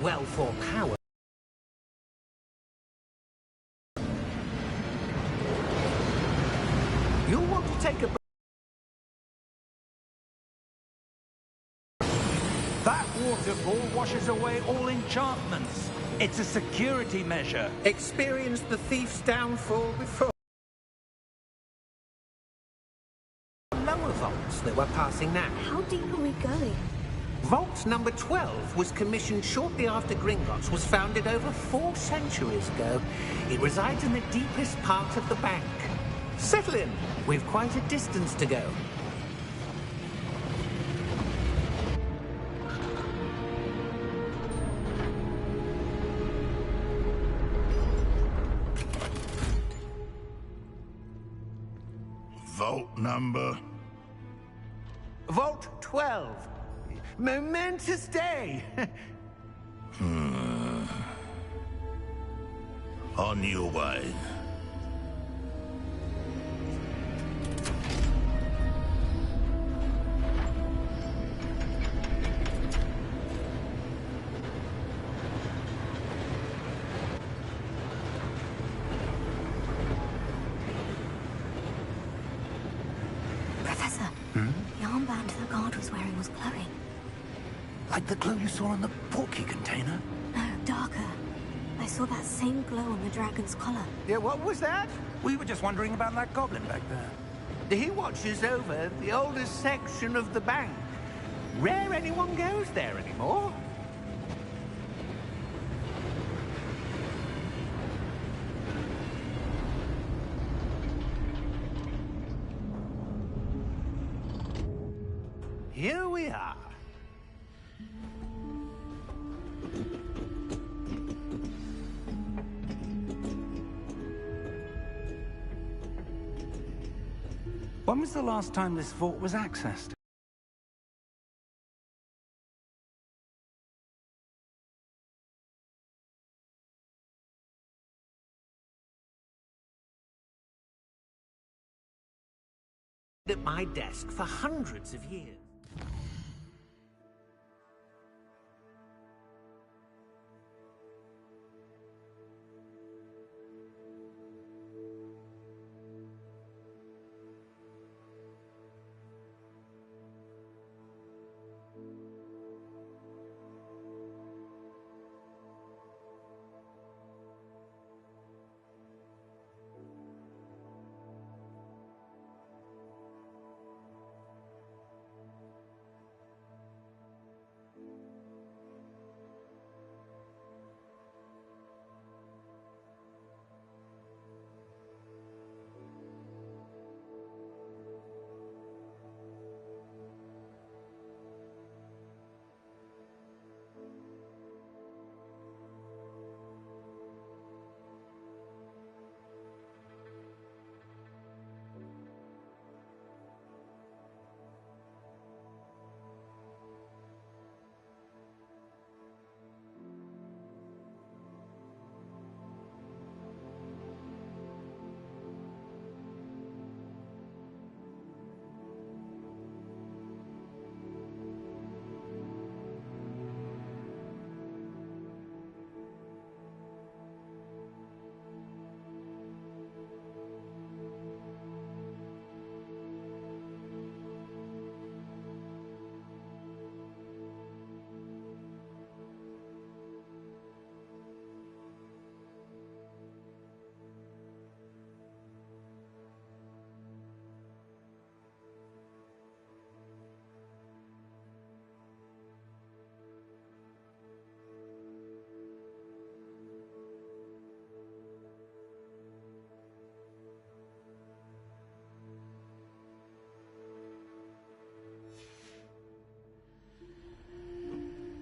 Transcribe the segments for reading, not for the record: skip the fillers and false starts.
well, for power. You'll want to take a... That waterfall washes away all enchantments. It's a security measure. Experienced the thief's downfall before. Lower vaults that we're passing now. How deep are we going? Vault number 12 was commissioned shortly after Gringotts was founded over 4 centuries ago. It resides in the deepest part of the bank. Settle in. We've quite a distance to go. Vault number? Vault 12. Momentous day. On your way. Professor, the armband the guard was wearing was glowing. Like the glow you saw on the portkey container? No, darker. I saw that same glow on the dragon's collar. Yeah, what was that? We were just wondering about that goblin back there. He watches over the oldest section of the bank. Rare anyone goes there anymore. Here we are. When was the last time this vault was accessed? At my desk for hundreds of years.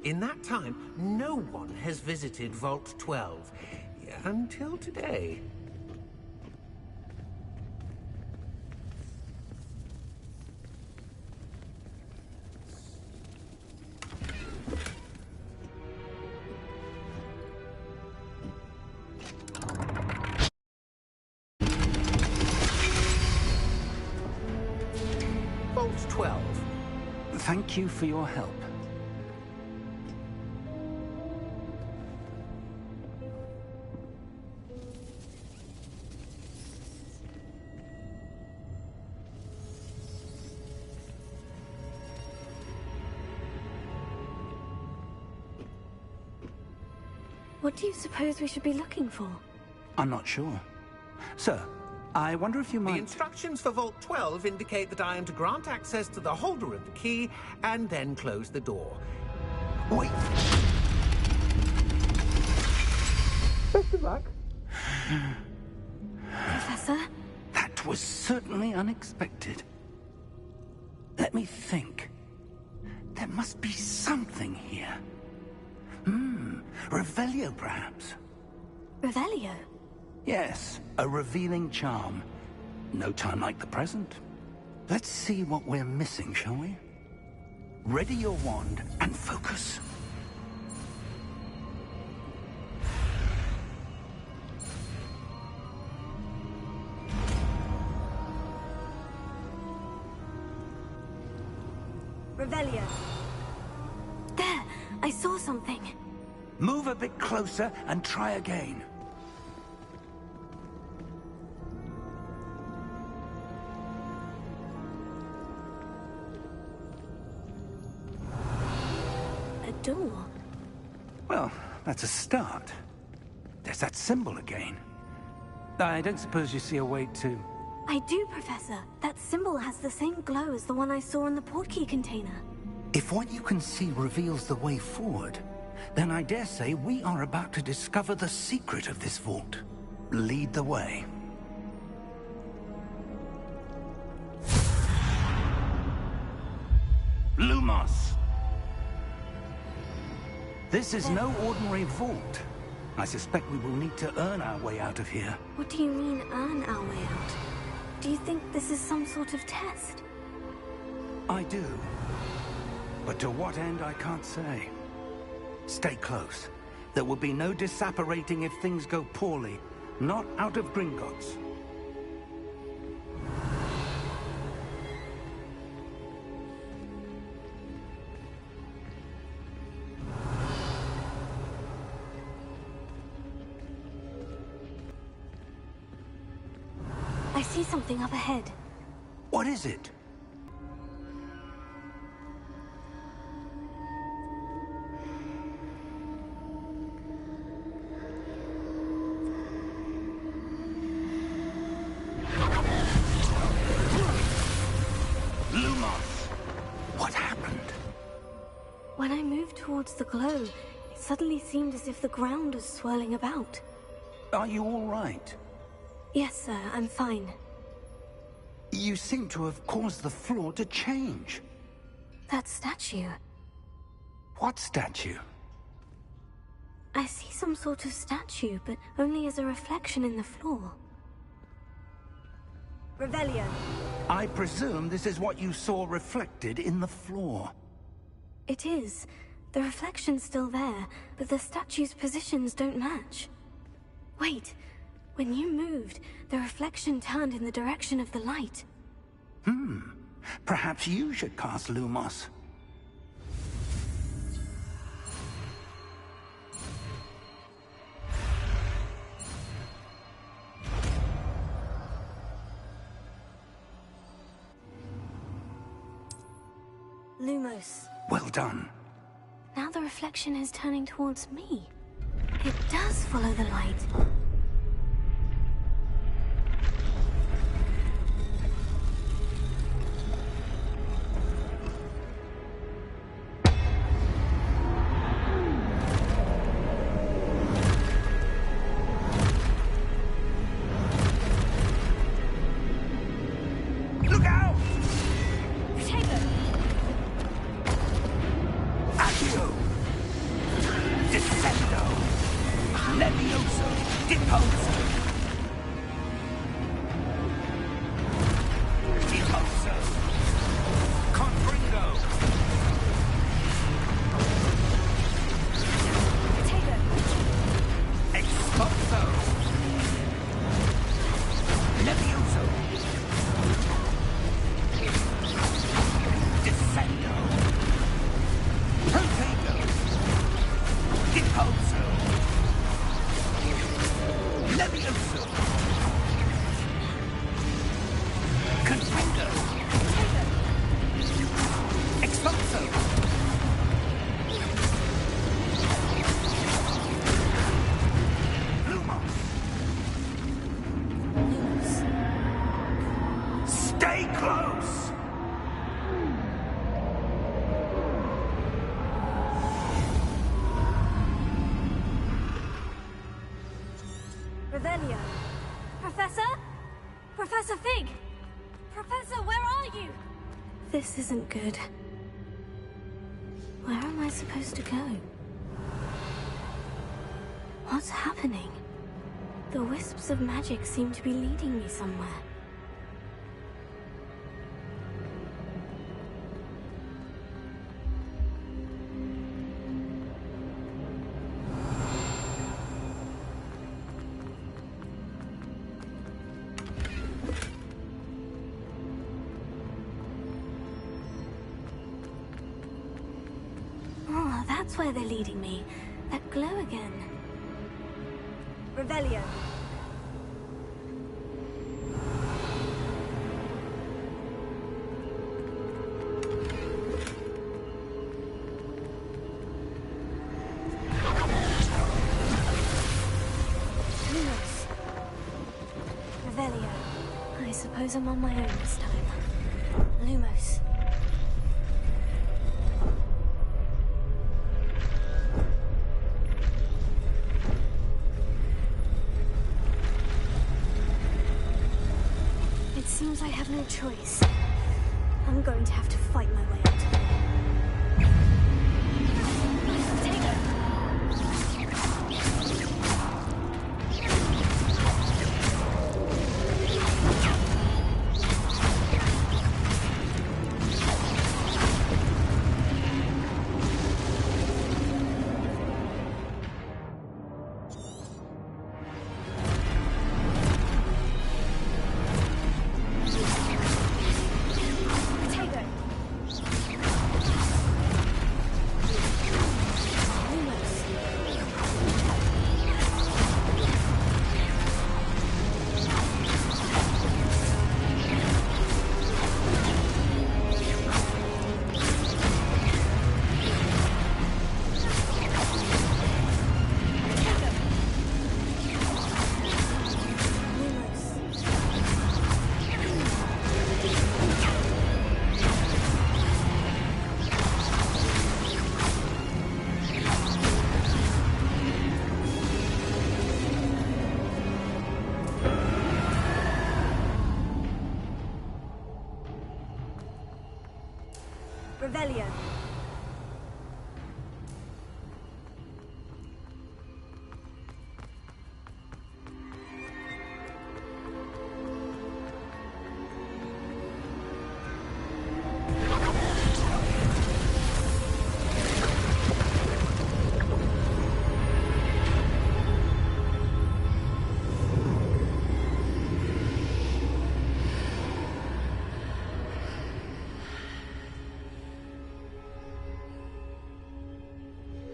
In that time, no one has visited Vault 12 until today. Vault 12. Thank you for your help. What do you suppose we should be looking for? I'm not sure. Sir, I wonder if you The might... instructions for Vault 12 indicate that I am to grant access to the holder of the key and then close the door. Wait! Best of luck. Professor? That was certainly unexpected. Let me think. There must be something here. Revelio, perhaps? Revelio? Yes, a revealing charm. No time like the present. Let's see what we're missing, shall we? Ready your wand and focus. Revelio. There! I saw something. Move a bit closer and try again. A door. Well, that's a start. There's that symbol again. I don't suppose you see a way to... I do, Professor. That symbol has the same glow as the one I saw in the portkey container. If what you can see reveals the way forward, then I dare say we are about to discover the secret of this vault. Lead the way. Lumos! This is no ordinary vault. I suspect we will need to earn our way out of here. What do you mean, earn our way out? Do you think this is some sort of test? I do. But to what end, I can't say. Stay close. There will be no disapparating if things go poorly. Not out of Gringotts. I see something up ahead. What is it? Lumos! What happened? When I moved towards the glow, it suddenly seemed as if the ground was swirling about. Are you all right? Yes, sir, I'm fine. You seem to have caused the floor to change. That statue. What statue? I see some sort of statue, but only as a reflection in the floor. Revelio. I presume this is what you saw reflected in the floor. It is. The reflection's still there, but the statue's positions don't match. Wait. When you moved, the reflection turned in the direction of the light. Perhaps you should cast Lumos. Lumos. Well done. Now the reflection is turning towards me. It does follow the light. Look out! Potato! Accio! Descendo! Levioso! Deposo! Deposo! Confringo! Potato! Exposo! Levioso! Descendo! Protego! Deposo! Levioso! Confringo! Exposo! Revelio. Professor? Professor Fig! Professor, where are you? This isn't good. Where am I supposed to go? What's happening? The wisps of magic seem to be leading me somewhere. Oh, that's where they're leading me. That glow again. Revelio. Revelio. I suppose I'm on my own this time. Lumos. It seems I have no choice. I'm going to have to fight my way out. Take it. Revelio.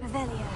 Revelio.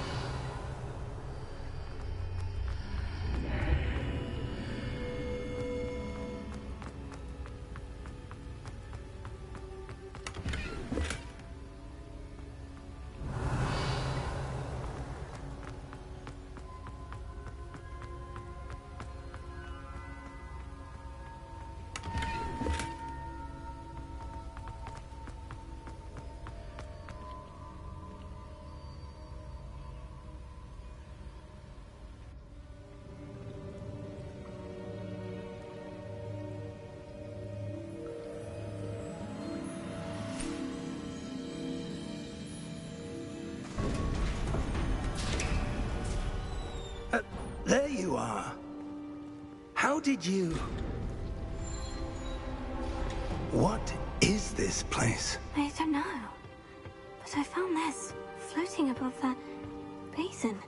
There you are. How did you... What is this place? I don't know. But I found this floating above that basin.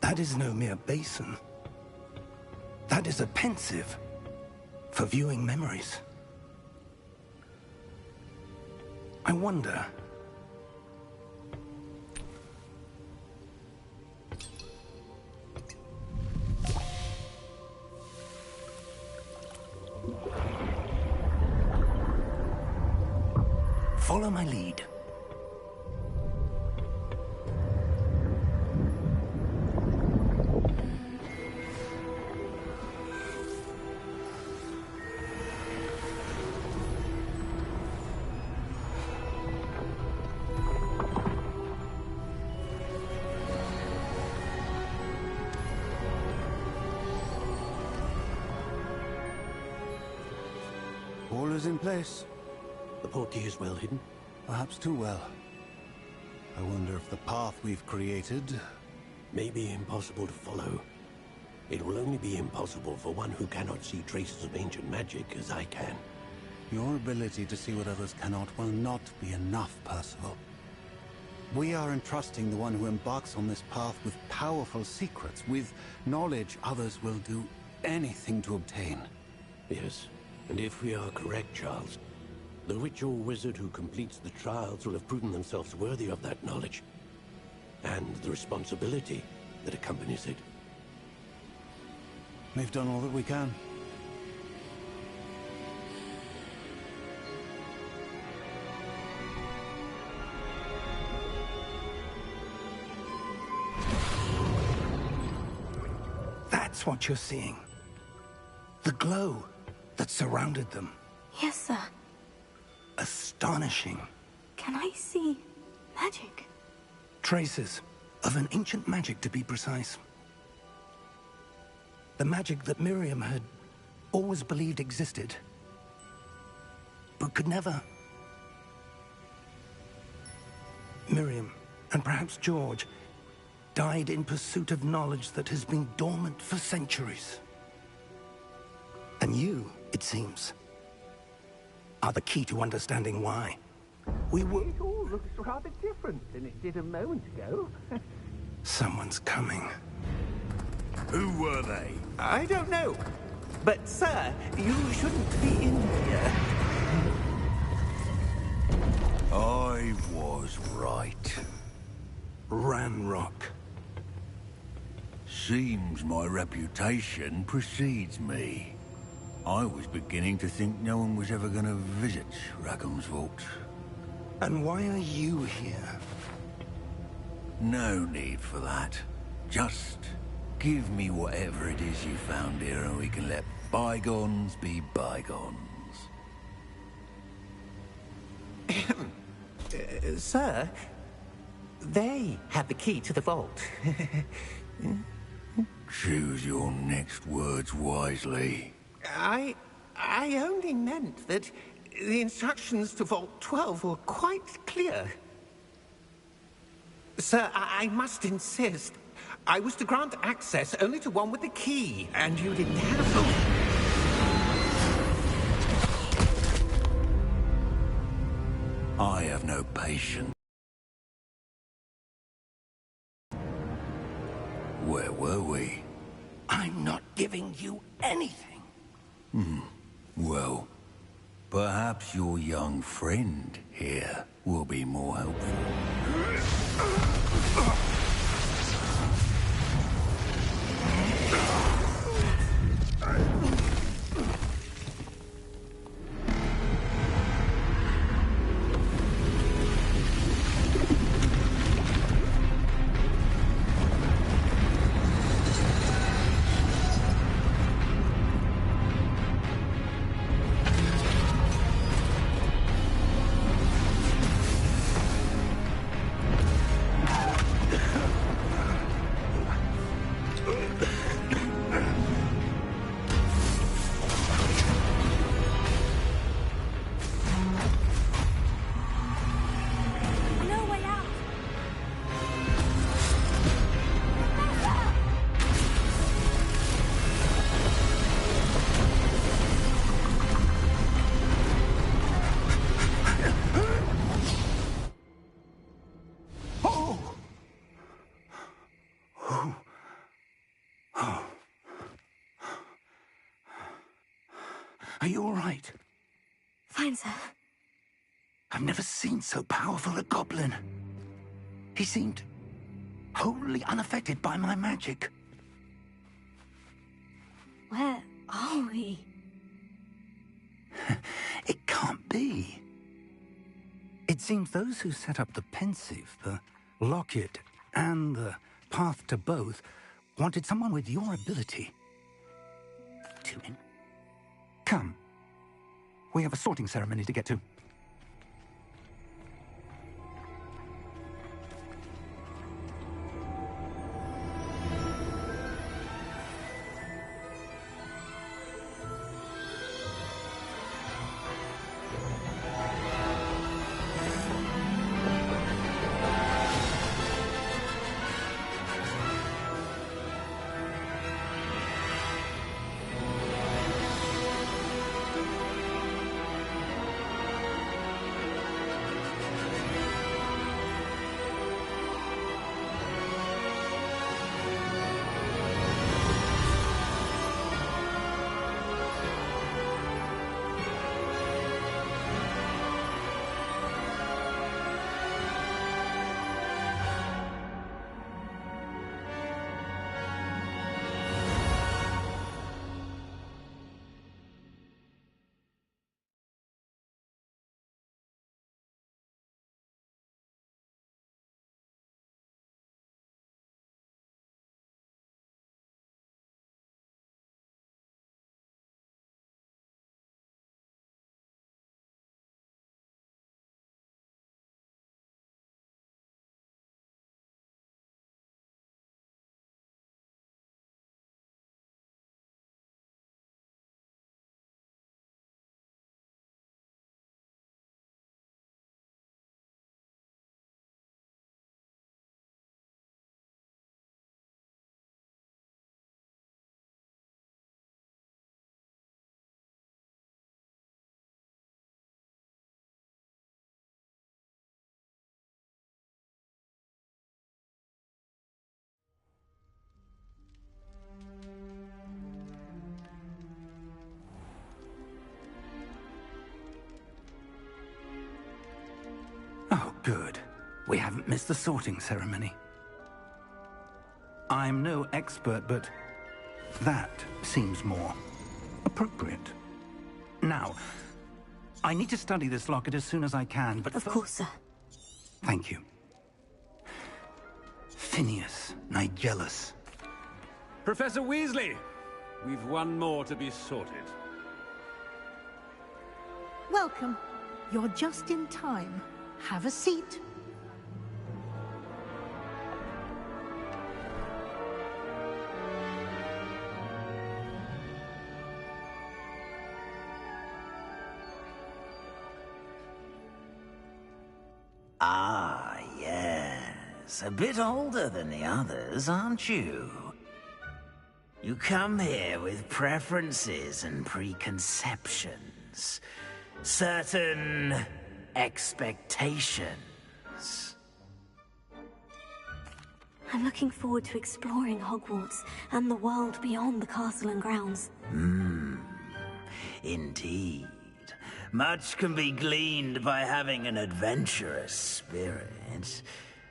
That is no mere basin. That is a pensive for viewing memories. I wonder... Follow my lead. All is in place. The portkey is well hidden. Perhaps too well. I wonder if the path we've created... May be impossible to follow. It will only be impossible for one who cannot see traces of ancient magic as I can. Your ability to see what others cannot will not be enough, Percival. We are entrusting the one who embarks on this path with powerful secrets, with knowledge others will do anything to obtain. Yes, and if we are correct, Charles, the witch or wizard who completes the trials will have proven themselves worthy of that knowledge, and the responsibility that accompanies it. We've done all that we can. That's what you're seeing. The glow that surrounded them. Yes, sir. Astonishing. Can I see magic? Traces of an ancient magic, to be precise. The magic that Miriam had always believed existed, but could never. Miriam, and perhaps George, died in pursuit of knowledge that has been dormant for centuries. And you, it seems, are the key to understanding why. We will... It all looks rather different than it did a moment ago. Someone's coming. Who were they? I don't know. But, sir, you shouldn't be in here. I was right. Ranrock. Seems my reputation precedes me. I was beginning to think no one was ever going to visit Rackham's vault. And why are you here? No need for that. Just give me whatever it is you found here and we can let bygones be bygones. Sir, they had the key to the vault. Choose your next words wisely. I only meant that the instructions to Vault 12 were quite clear. Sir, I must insist. I was to grant access only to one with the key, and you didn't have them. I have no patience. Where were we? I'm not giving you anything. Well, perhaps your young friend here will be more helpful. No way out! Are you all right? Fine, sir. I've never seen so powerful a goblin. He seemed wholly unaffected by my magic. Where are we? It can't be. It seems those who set up the pensive, the locket, and the path to both wanted someone with your ability. Tune in. Come. We have a sorting ceremony to get to. We haven't missed the sorting ceremony. I'm no expert, but that seems more appropriate. Now, I need to study this locket as soon as I can, but Of course, sir. Thank you. Phineas, Nigellus. Professor Weasley, we've one more to be sorted. Welcome. You're just in time. Have a seat. Ah, yes. A bit older than the others, aren't you? You come here with preferences and preconceptions. Certain expectations. I'm looking forward to exploring Hogwarts and the world beyond the castle and grounds. Indeed. Much can be gleaned by having an adventurous spirit,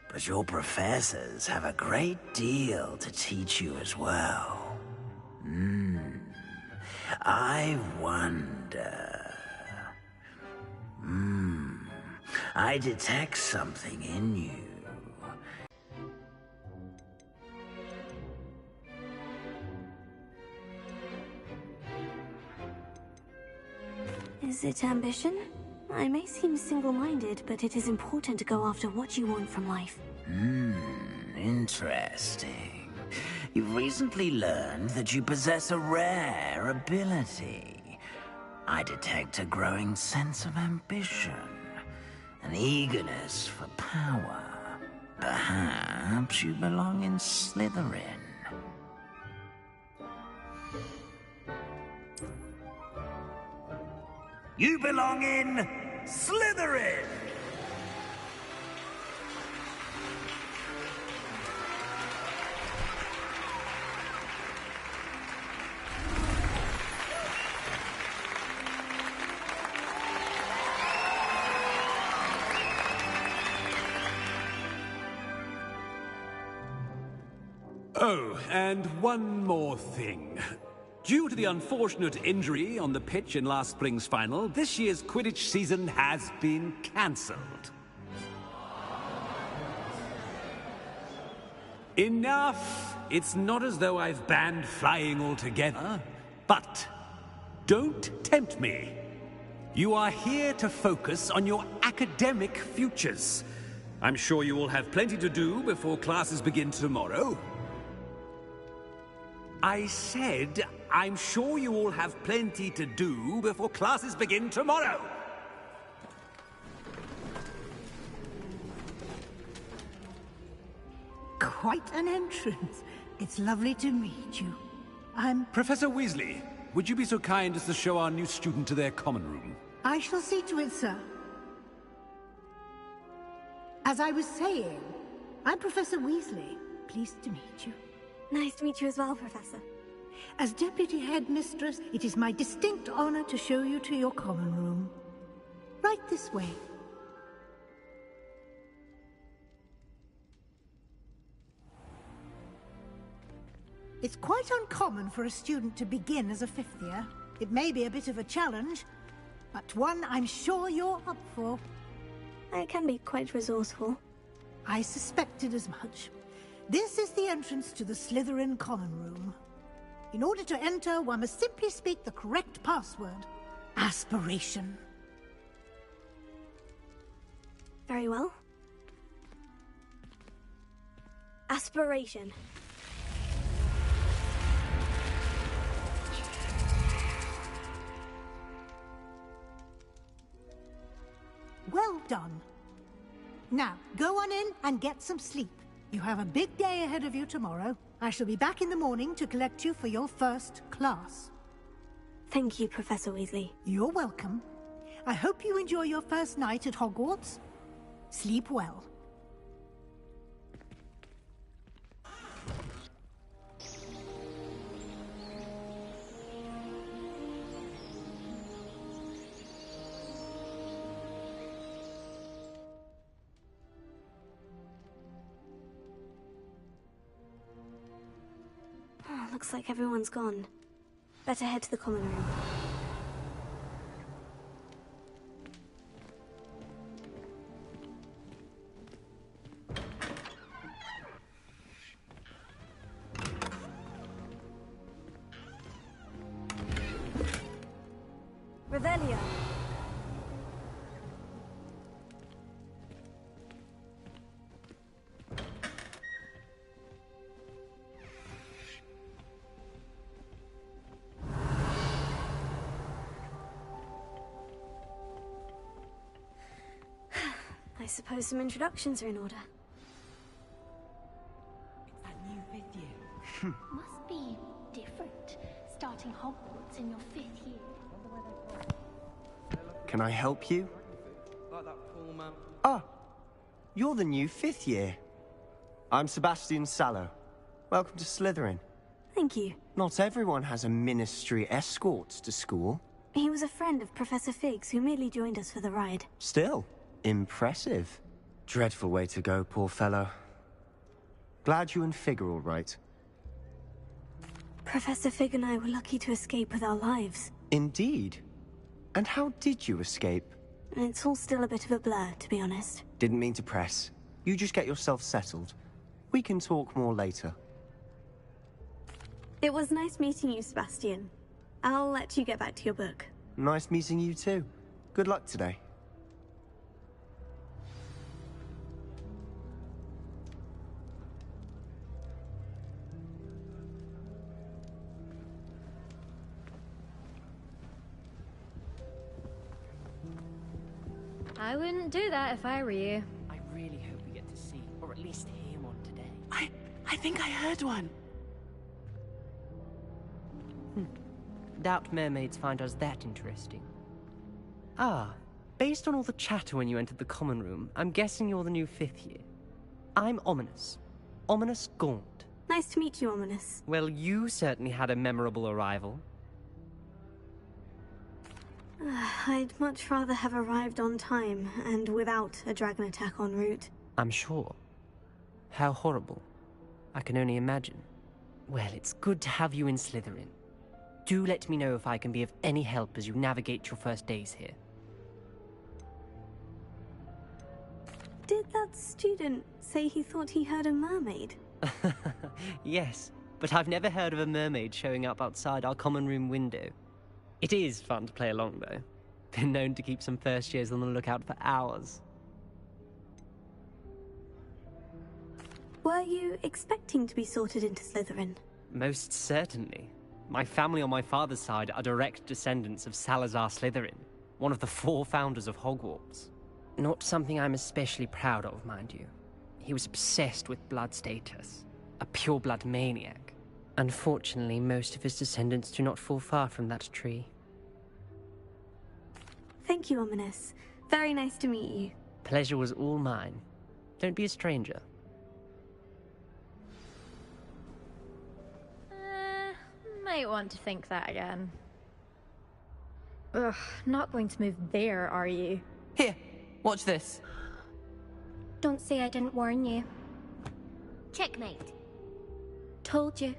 but your professors have a great deal to teach you as well. I wonder... I detect something in you. Is it ambition? I may seem single-minded, but it is important to go after what you want from life. Interesting. You've recently learned that you possess a rare ability. I detect a growing sense of ambition, an eagerness for power. Perhaps you belong in Slytherin. You belong in Slytherin! Oh, and one more thing. Due to the unfortunate injury on the pitch in last spring's final, this year's Quidditch season has been cancelled. Enough! It's not as though I've banned flying altogether, but don't tempt me. You are here to focus on your academic futures. I'm sure you will have plenty to do before classes begin tomorrow. I said, I'm sure you all have plenty to do before classes begin tomorrow. Quite an entrance. It's lovely to meet you. Professor Weasley, would you be so kind as to show our new student to their common room? I shall see to it, sir. As I was saying, I'm Professor Weasley. Pleased to meet you. Nice to meet you as well, Professor. As Deputy Headmistress, it is my distinct honor to show you to your common room. Right this way. It's quite uncommon for a student to begin as a fifth year. It may be a bit of a challenge, but one I'm sure you're up for. I can be quite resourceful. I suspected as much. This is the entrance to the Slytherin common room. In order to enter, one must simply speak the correct password. Aspiration. Very well. Aspiration. Well done. Now, go on in and get some sleep. You have a big day ahead of you tomorrow. I shall be back in the morning to collect you for your first class. Thank you, Professor Weasley. You're welcome. I hope you enjoy your first night at Hogwarts. Sleep well. Looks like everyone's gone. Better head to the common room. Revelio. I suppose some introductions are in order. It's that new 5th year. Must be different, starting Hogwarts in your 5th year. Can I help you? Ah, you're the new 5th year. I'm Sebastian Sallow. Welcome to Slytherin. Thank you. Not everyone has a ministry escort to school. He was a friend of Professor Fig's who merely joined us for the ride. Still, impressive. Dreadful way to go, poor fellow. Glad you and Fig are all right. Professor Fig and I were lucky to escape with our lives. Indeed. And how did you escape? It's all still a bit of a blur, to be honest. Didn't mean to press. You just get yourself settled. We can talk more later. It was nice meeting you, Sebastian. I'll let you get back to your book. Nice meeting you too. Good luck today. I wouldn't do that if I were you. I really hope we get to see, or at least hear one today. I think I heard one. Doubt mermaids find us that interesting. Ah, based on all the chatter when you entered the common room, I'm guessing you're the new 5th year. I'm Ominous. Ominous Gaunt. Nice to meet you, Ominous. Well, you certainly had a memorable arrival. I'd much rather have arrived on time and without a dragon attack en route. I'm sure. How horrible. I can only imagine. Well, it's good to have you in Slytherin. Do let me know if I can be of any help as you navigate your first days here. Did that student say he thought he heard a mermaid? Yes, but I've never heard of a mermaid showing up outside our common room window. It is fun to play along, though. Been known to keep some first years on the lookout for hours. Were you expecting to be sorted into Slytherin? Most certainly. My family on my father's side are direct descendants of Salazar Slytherin, one of the 4 founders of Hogwarts. Not something I'm especially proud of, mind you. He was obsessed with blood status, a pure-blood maniac. Unfortunately, most of his descendants do not fall far from that tree. Thank you, Ominous. Very nice to meet you. Pleasure was all mine. Don't be a stranger. Might want to think that again. Ugh, not going to move there, are you? Here, watch this. Don't say I didn't warn you. Checkmate. Told you.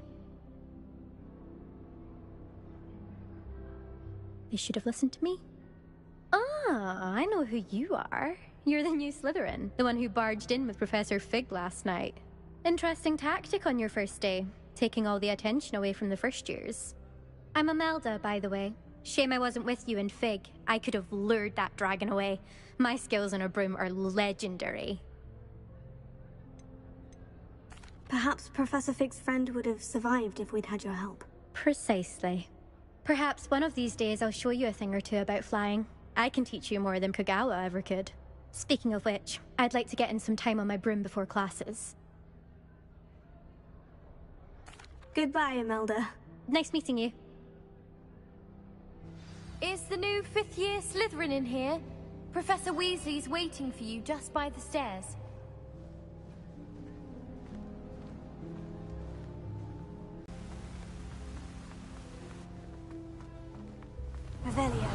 You should have listened to me. Ah, I know who you are. You're the new Slytherin, the one who barged in with Professor Fig last night. Interesting tactic on your first day, taking all the attention away from the first years. I'm Imelda, by the way. Shame I wasn't with you in Fig. I could have lured that dragon away. My skills on a broom are legendary. Perhaps Professor Fig's friend would have survived if we'd had your help. Precisely. Perhaps one of these days I'll show you a thing or two about flying. I can teach you more than Kagawa ever could. Speaking of which, I'd like to get in some time on my broom before classes. Goodbye, Imelda. Nice meeting you. Is the new 5th year Slytherin in here? Professor Weasley's waiting for you just by the stairs. Revelio.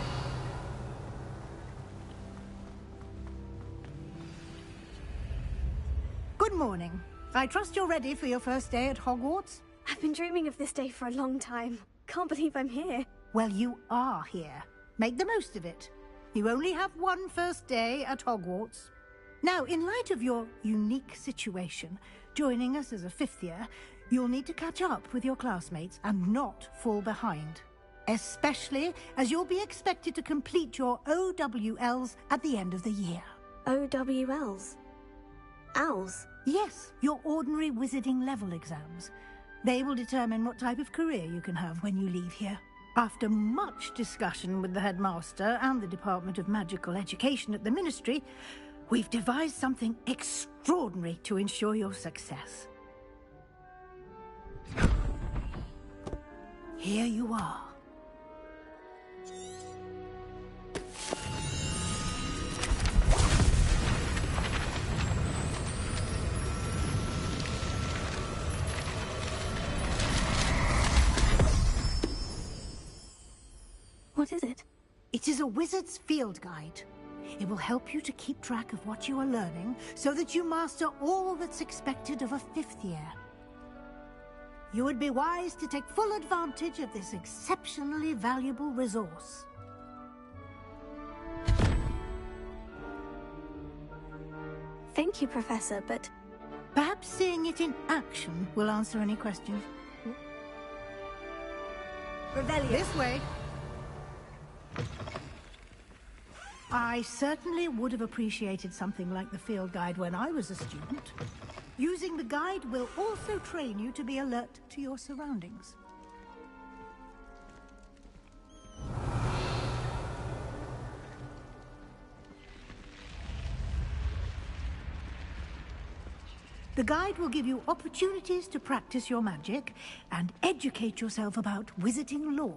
Good morning. I trust you're ready for your first day at Hogwarts? I've been dreaming of this day for a long time. Can't believe I'm here. Well, you are here. Make the most of it. You only have one first day at Hogwarts. Now, in light of your unique situation, joining us as a fifth year, you'll need to catch up with your classmates and not fall behind. Especially as you'll be expected to complete your OWLs at the end of the year. OWLs? Owls? Yes, your ordinary wizarding level exams. They will determine what type of career you can have when you leave here. After much discussion with the headmaster and the Department of Magical Education at the Ministry, we've devised something extraordinary to ensure your success. Here you are. What is it? It is a wizard's field guide. It will help you to keep track of what you are learning so that you master all that's expected of a fifth year. You would be wise to take full advantage of this exceptionally valuable resource. Thank you, Professor, but... Perhaps seeing it in action will answer any questions. Revelio. This way. I certainly would have appreciated something like the field guide when I was a student. Using the guide will also train you to be alert to your surroundings. The guide will give you opportunities to practice your magic and educate yourself about wizarding lore.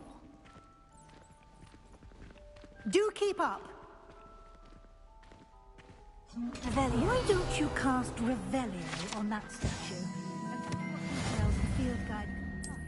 Do keep up! Revelio. Why don't you cast Revelio on that statue? And tell me what details the field guide can provide.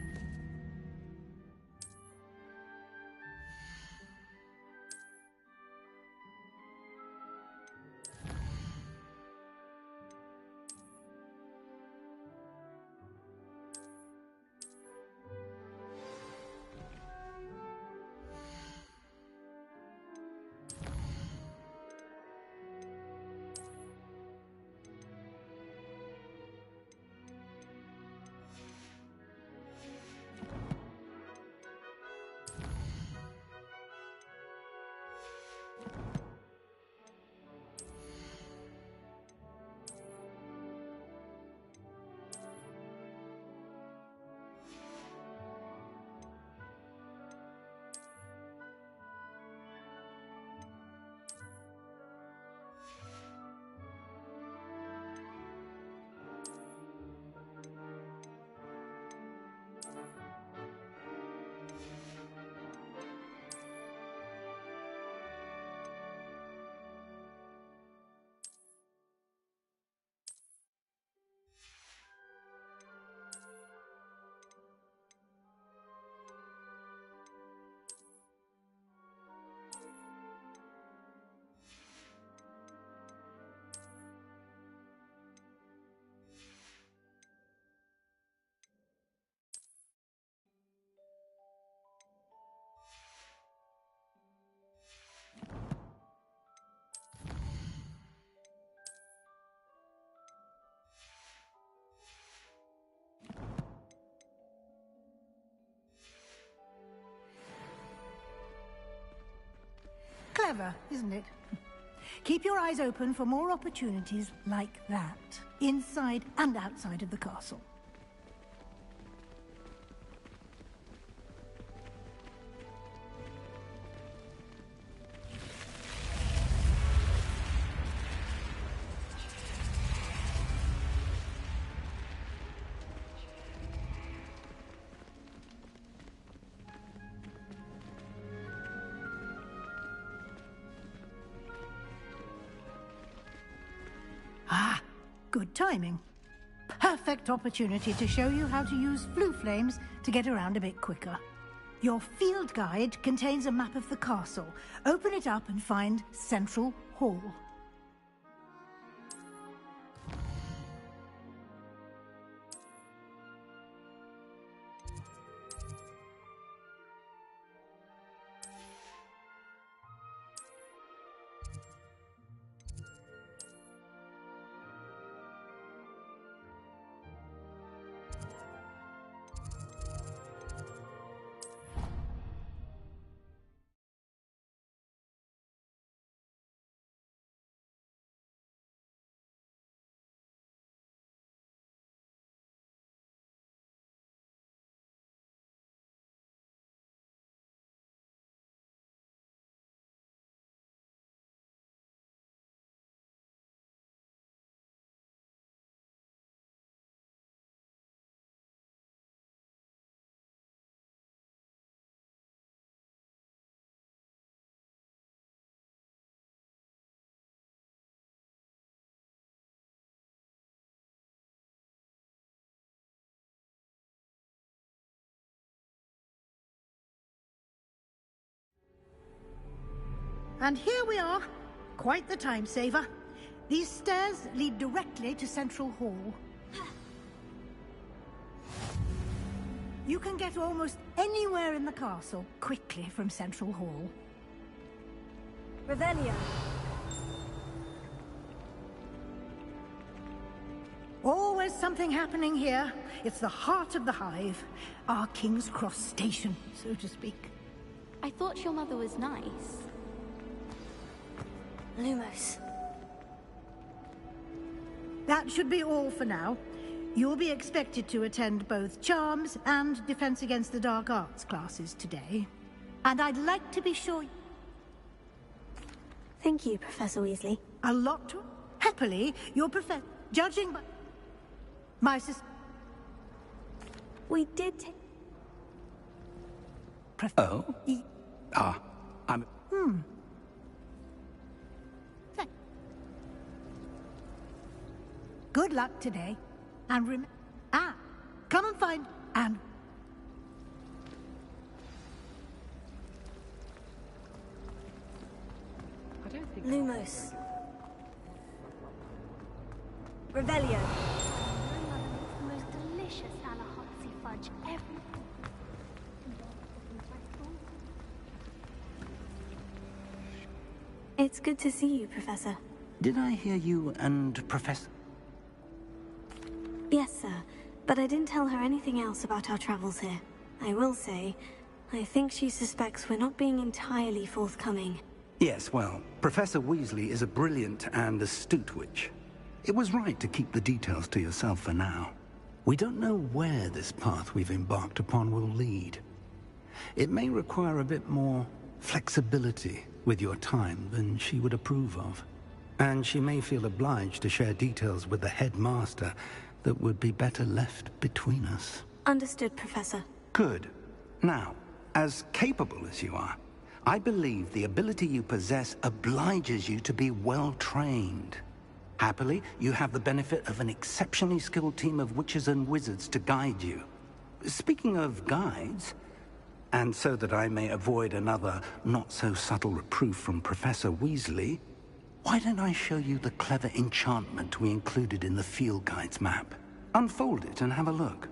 Clever, isn't it? Keep your eyes open for more opportunities like that, inside and outside of the castle. Good timing. Perfect opportunity to show you how to use flue flames to get around a bit quicker. Your field guide contains a map of the castle. Open it up and find Central Hall. And here we are. Quite the time saver. These stairs lead directly to Central Hall. You can get almost anywhere in the castle quickly from Central Hall. Revelio. Always something happening here. It's the heart of the Hive. Our King's Cross station, so to speak. I thought your mother was nice. Lumos. That should be all for now. You'll be expected to attend both Charms and Defense Against the Dark Arts classes today. And I'd like to be sure... Thank you, Professor Weasley. A lot to... Happily, your professor... Judging by... My sis... We did take... Oh? I'm... Good luck today. And come and find... And... Lumos. Revelio. The most delicious Tallahassee fudge ever. It's good to see you, Professor. Did I hear you and Professor... Yes, sir. But I didn't tell her anything else about our travels here. I will say, I think she suspects we're not being entirely forthcoming. Yes, well, Professor Weasley is a brilliant and astute witch. It was right to keep the details to yourself for now. We don't know where this path we've embarked upon will lead. It may require a bit more flexibility with your time than she would approve of. And she may feel obliged to share details with the headmaster that would be better left between us. Understood, Professor. Good. Now, as capable as you are, I believe the ability you possess obliges you to be well-trained. Happily, you have the benefit of an exceptionally skilled team of witches and wizards to guide you. Speaking of guides, and so that I may avoid another not-so-subtle reproof from Professor Weasley, why don't I show you the clever enchantment we included in the field guide's map? Unfold it and have a look.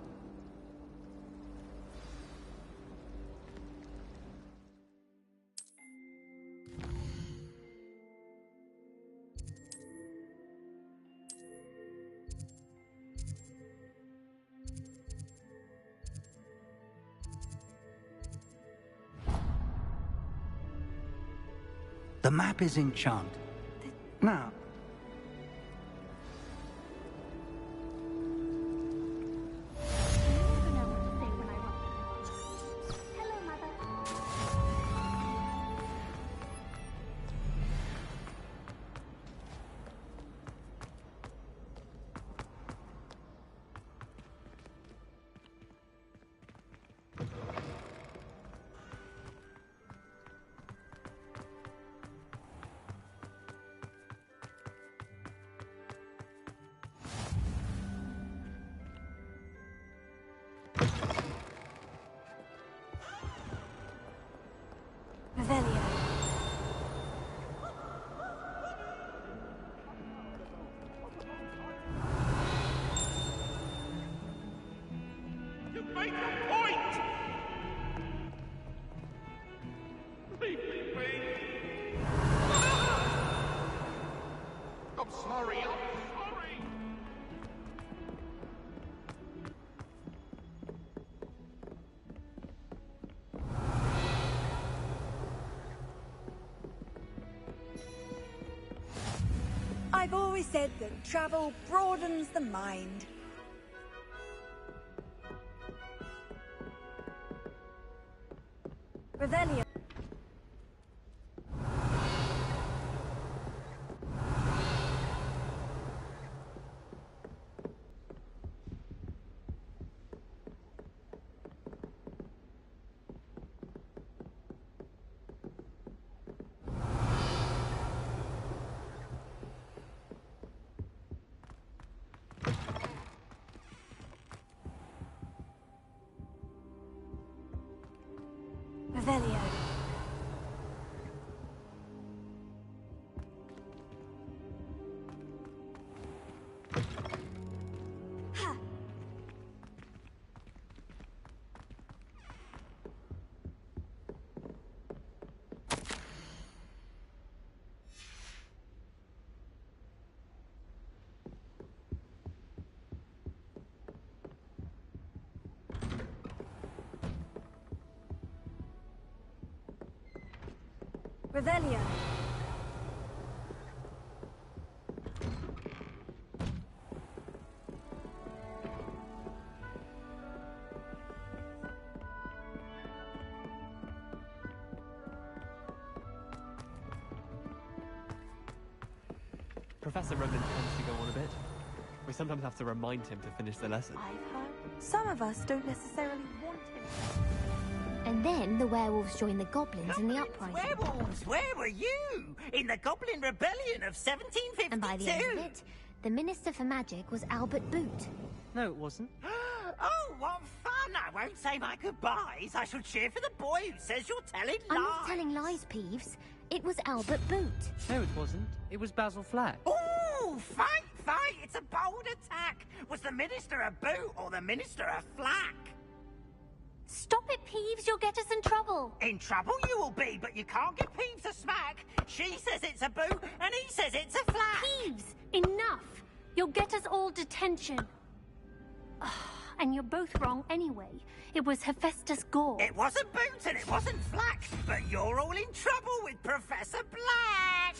The map is enchanted. Now... Revelio. You make a point! Leave me be. I'm sorry, I'm sorry. I've always said that travel broadens the mind. Revelio. Revelio. Revelio. Professor Roman tends to go on a bit. We sometimes have to remind him to finish the lesson. I've heard some of us don't necessarily want him. And then the werewolves joined the goblins in the uprising. Werewolves, where were you? In the Goblin Rebellion of 1752? And by the end of it, the Minister for Magic was Albert Boot. No, it wasn't. Oh, what fun! I won't say my goodbyes. I shall cheer for the boy who says you're telling lies. I'm not telling lies, Peeves. It was Albert Boot. No, it wasn't. It was Basil Flack. Ooh, fight! It's a bold attack. Was the Minister a boot or the Minister a flack? Stop it, Peeves. You'll get us in trouble. In trouble you will be, but you can't give Peeves a smack. She says it's a boot, and he says it's a flack. Peeves, enough. You'll get us all detention. And you're both wrong anyway. It was Hephaestus Gore. It wasn't boot and it wasn't flack, but you're all in trouble with Professor Black.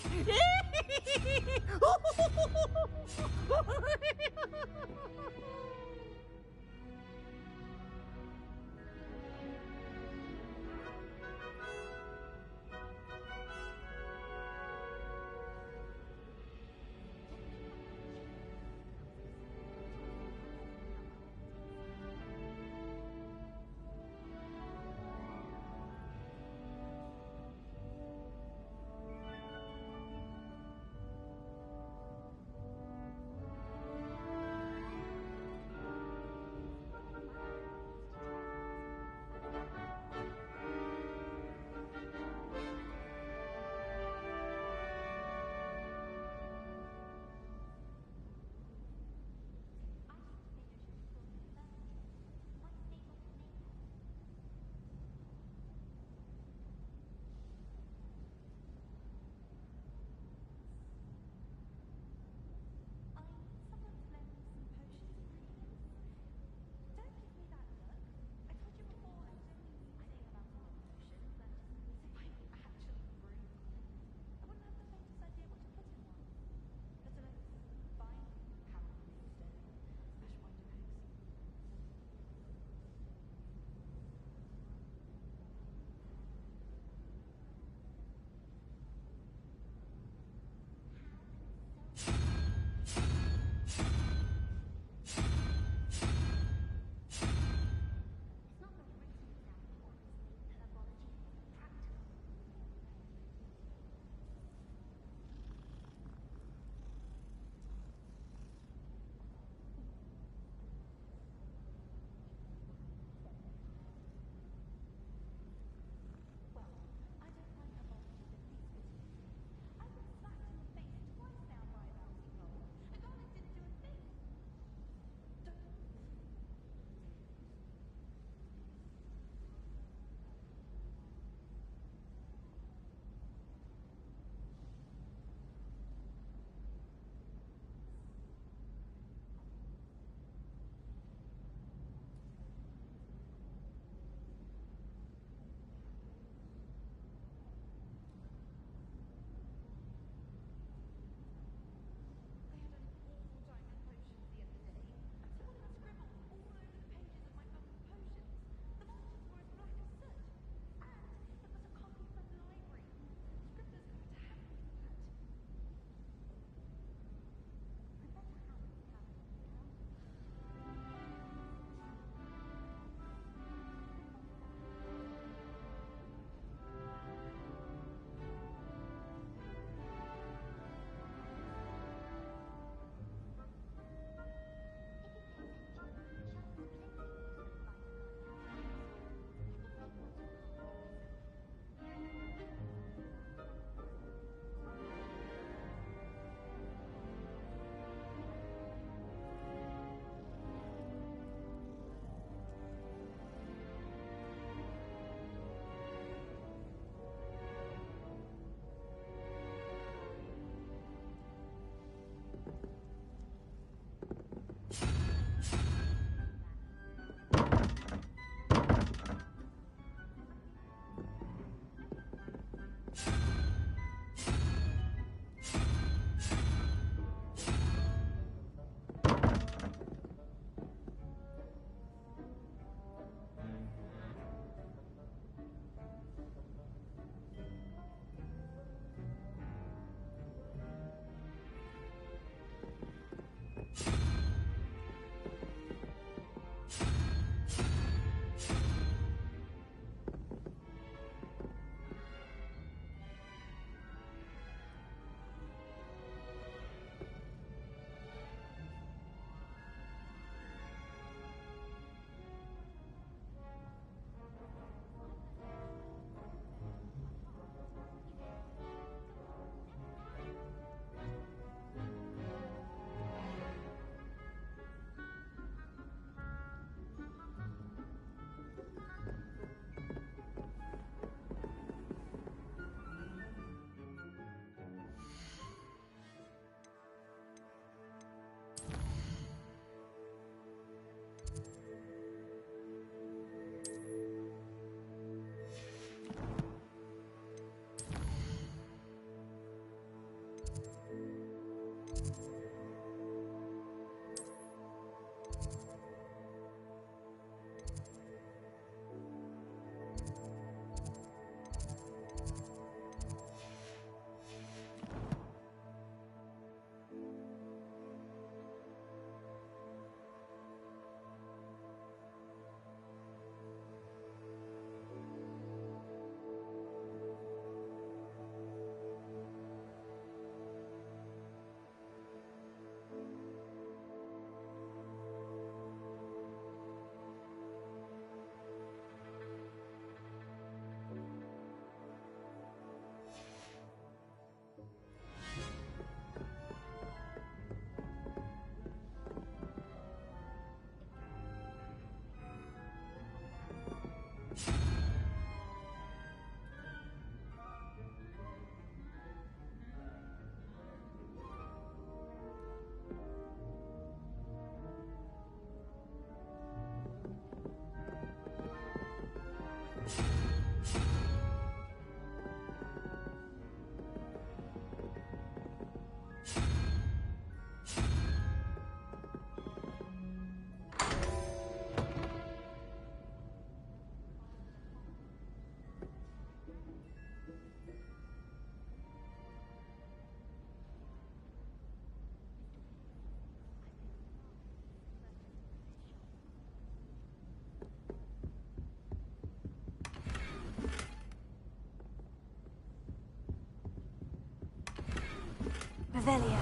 Revelio.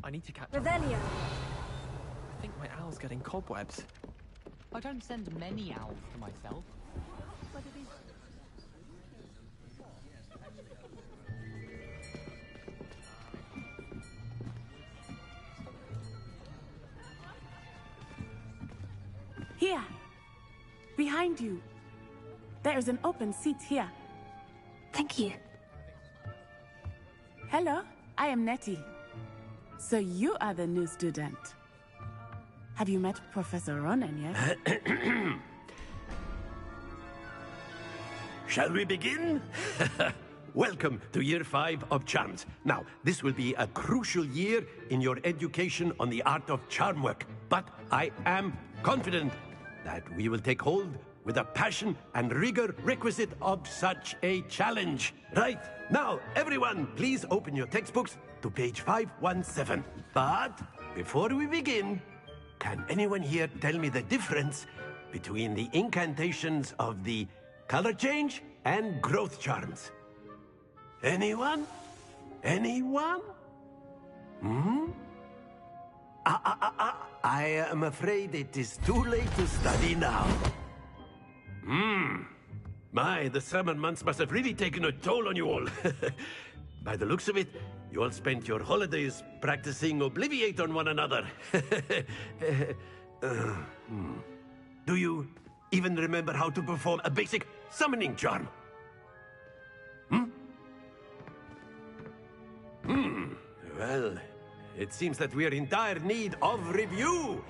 I need to catch Revelio. up. I think my owl's getting cobwebs. I don't send many owls to myself. But it is... Here. Behind you. There is an open seat here. Thank you. Hello, I am Nettie. So you are the new student. Have you met Professor Ronan yet? Shall we begin? Welcome to Year 5 of Charms. Now, this will be a crucial year in your education on the art of charm work, but I am confident that we will take hold with the passion and rigor requisite of such a challenge. Right, now, everyone, please open your textbooks to page 517. But before we begin, can anyone here tell me the difference between the incantations of the color change and growth charms? Anyone? Anyone? Hmm? I am afraid it is too late to study now. My, the summer months must have really taken a toll on you all. By the looks of it, you all spent your holidays practicing Obliviate on one another. Do you even remember how to perform a basic summoning charm? Well, it seems that we are in dire need of review.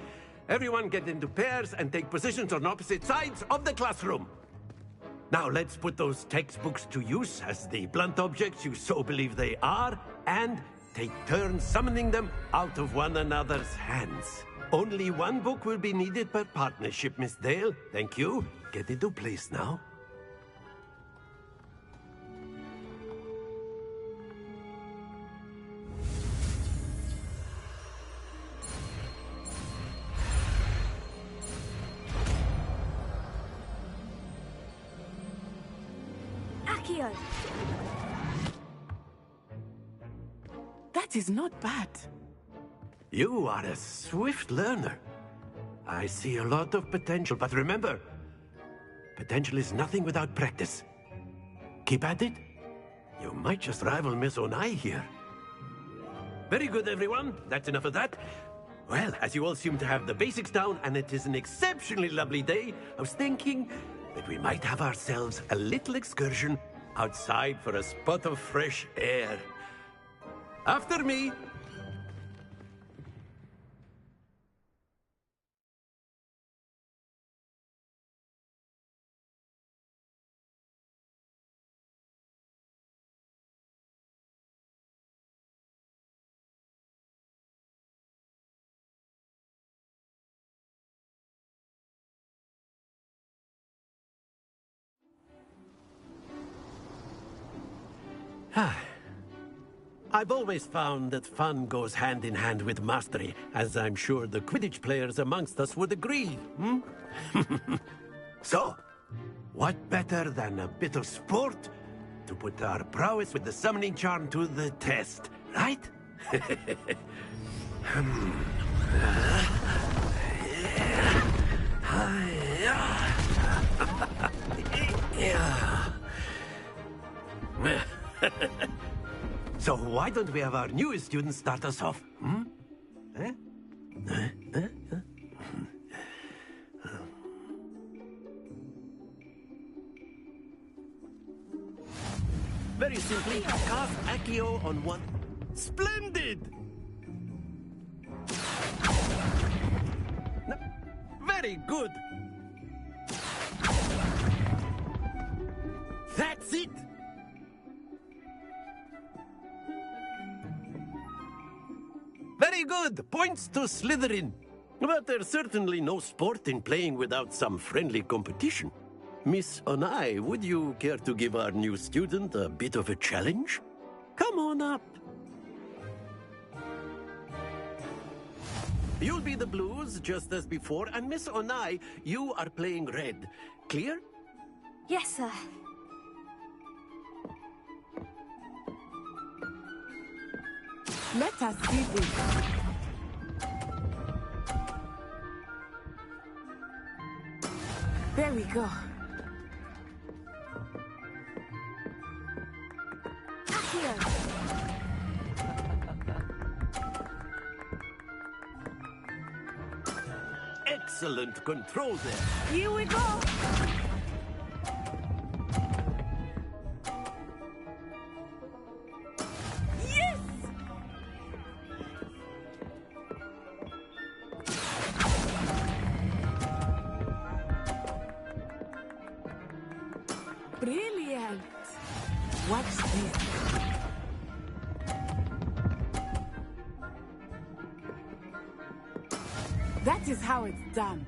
Everyone get into pairs and take positions on opposite sides of the classroom. Now let's put those textbooks to use as the blunt objects you so believe they are, and take turns summoning them out of one another's hands. Only one book will be needed per partnership, Miss Dale. Thank you. Get into place now. That is not bad. You are a swift learner. I see a lot of potential, but remember, potential is nothing without practice. Keep at it. You might just rival Miss Onai here. Very good, everyone. That's enough of that. Well, as you all seem to have the basics down, and it is an exceptionally lovely day, I was thinking that we might have ourselves a little excursion outside for a spot of fresh air. After me. I've always found that fun goes hand in hand with mastery, as I'm sure the Quidditch players amongst us would agree, So, what better than a bit of sport to put our prowess with the summoning charm to the test, right? So why don't we have our newest student start us off? Very simply, cast Accio on one... Splendid! No, very good! That's it! Very good! Points to Slytherin. But there's certainly no sport in playing without some friendly competition. Miss Onai, would you care to give our new student a bit of a challenge? Come on up. You'll be the blues, just as before, and Miss Onai, you are playing red. Clear? Yes, sir. Let us see this. There we go. Excellent control there. Here we go. Yes! Brilliant. Watch this. That is how it's done.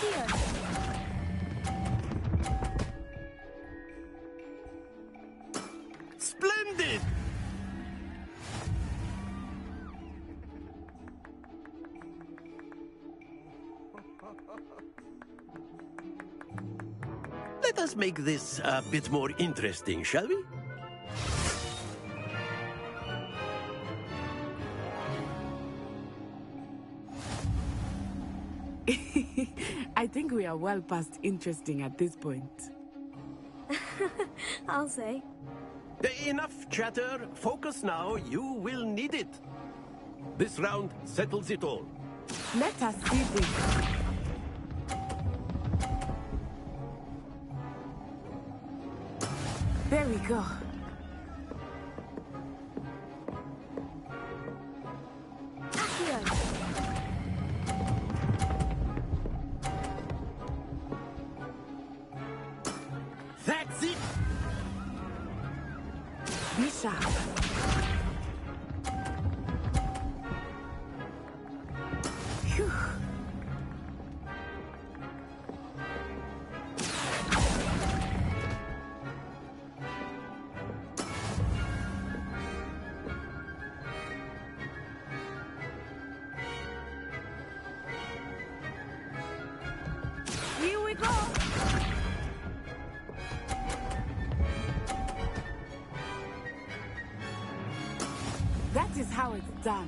Here. Splendid! Let us make this a bit more interesting, shall we? I think we are well past interesting at this point. I'll say. Enough chatter. Focus now. You will need it. This round settles it all. Let us see this. There we go. That's it! Be sharp. Phew. Here we go. That is how it's done.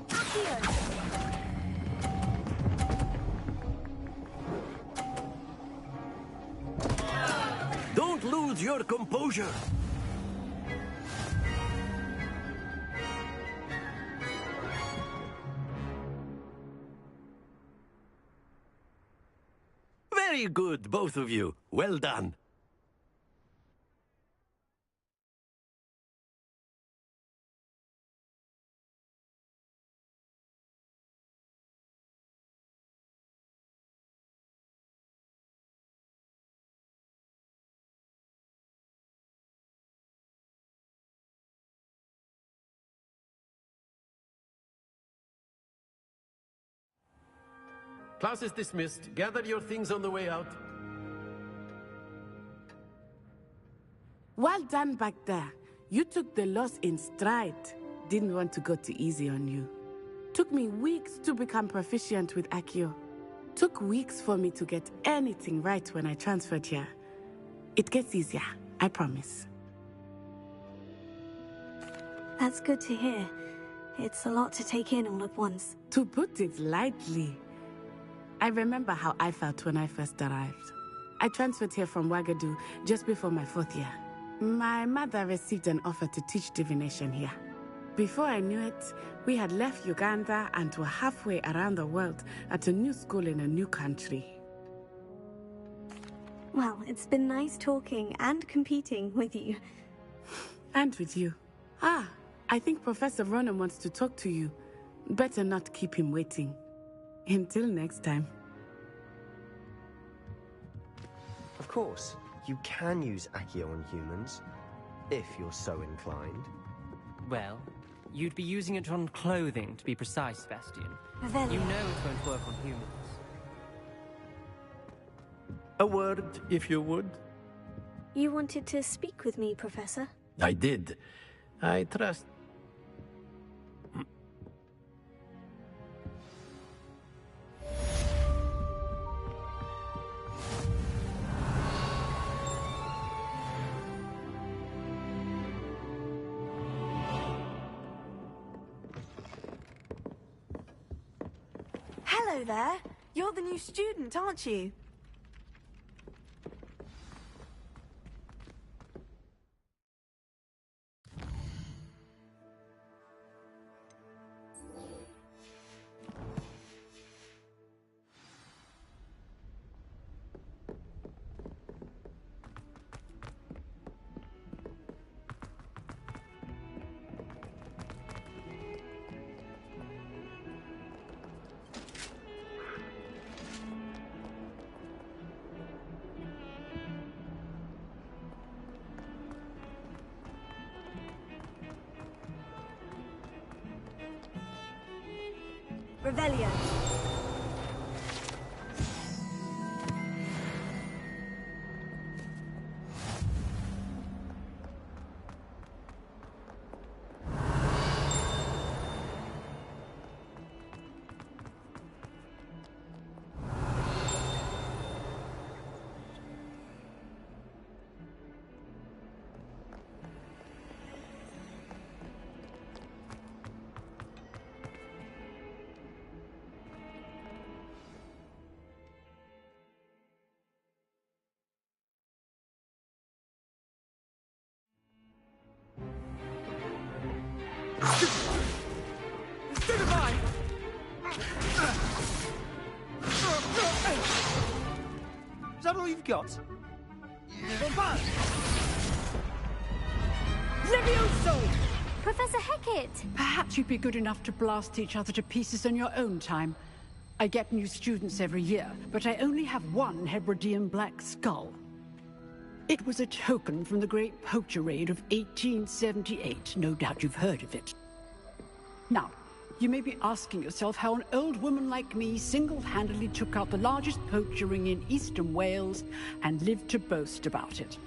Here. Hold your composure! Very good, both of you. Well done. Class is dismissed. Gather your things on the way out. Well done back there. You took the loss in stride. Didn't want to go too easy on you. Took me weeks to become proficient with Accio. Took weeks for me to get anything right when I transferred here. It gets easier, I promise. That's good to hear. It's a lot to take in all at once. To put it lightly, I remember how I felt when I first arrived. I transferred here from Wagadu just before my 4th year. My mother received an offer to teach divination here. Before I knew it, we had left Uganda and were halfway around the world at a new school in a new country. Well, it's been nice talking and competing with you. And with you. Ah, I think Professor Ronan wants to talk to you. Better not keep him waiting. Until next time. Of course, you can use Accio on humans, if you're so inclined. Well, you'd be using it on clothing, to be precise, Sebastian. Revelio. You know it won't work on humans. A word, if you would. You wanted to speak with me, Professor? I did. I trust... Hello there. You're the new student, aren't you? Revelio. Is that all you've got? Levioso! Professor Hecat! Perhaps you'd be good enough to blast each other to pieces on your own time. I get new students every year, but I only have one Hebridean black skull. It was a token from the Great Poacher Raid of 1878. No doubt you've heard of it. Now, you may be asking yourself how an old woman like me single-handedly took out the largest poacher ring in eastern Wales and lived to boast about it.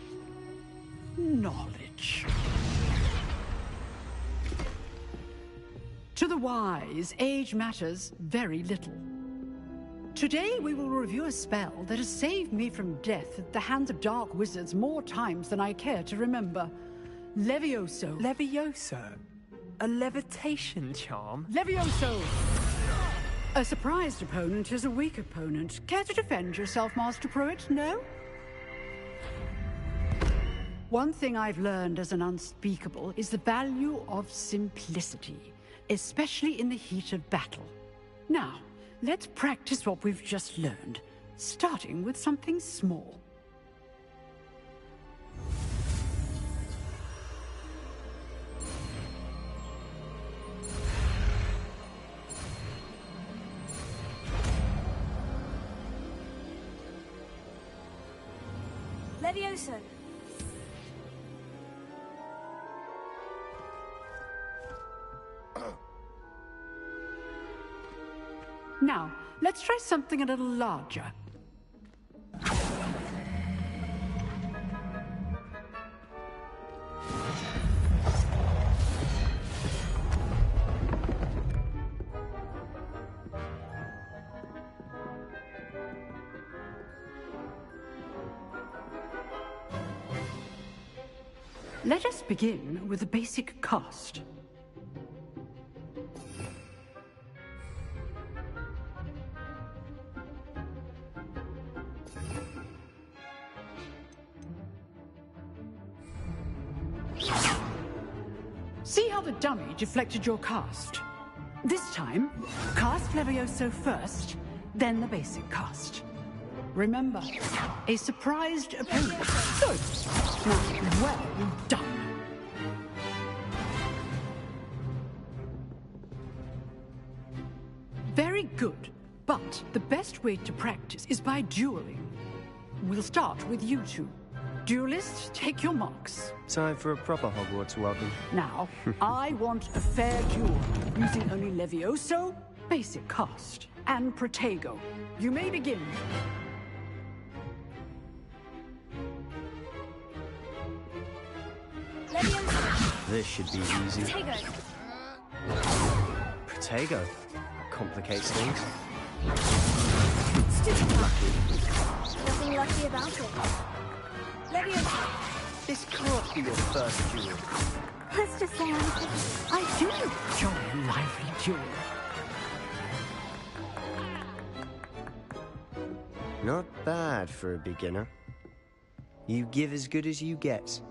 Knowledge. To the wise, age matters very little. Today we will review a spell that has saved me from death at the hands of dark wizards more times than I care to remember. Levioso. Levioso? A levitation charm? Levioso! A surprised opponent is a weak opponent. Care to defend yourself, Master Pruitt? No? One thing I've learned as an unspeakable is the value of simplicity, especially in the heat of battle. Now, let's practice what we've just learned, starting with something small. Levioso. Now, let's try something a little larger. Let us begin with the basic cast. See how the dummy deflected your cast? This time, cast Levioso first, then the basic cast. Remember, a surprised opponent. Good. Now, well done. Very good. But the best way to practice is by dueling. We'll start with you two. Duelists, take your marks. Time for a proper Hogwarts welcome. Now, I want a fair duel, using only Levioso, basic cast, and Protego. You may begin. This should be easy. Protego. Protego. Complicates things. It's just lucky. Nothing lucky about it. Levioso. This can't be your first duel. Let's just say I do enjoy a lively duel. Not bad for a beginner. You give as good as you get.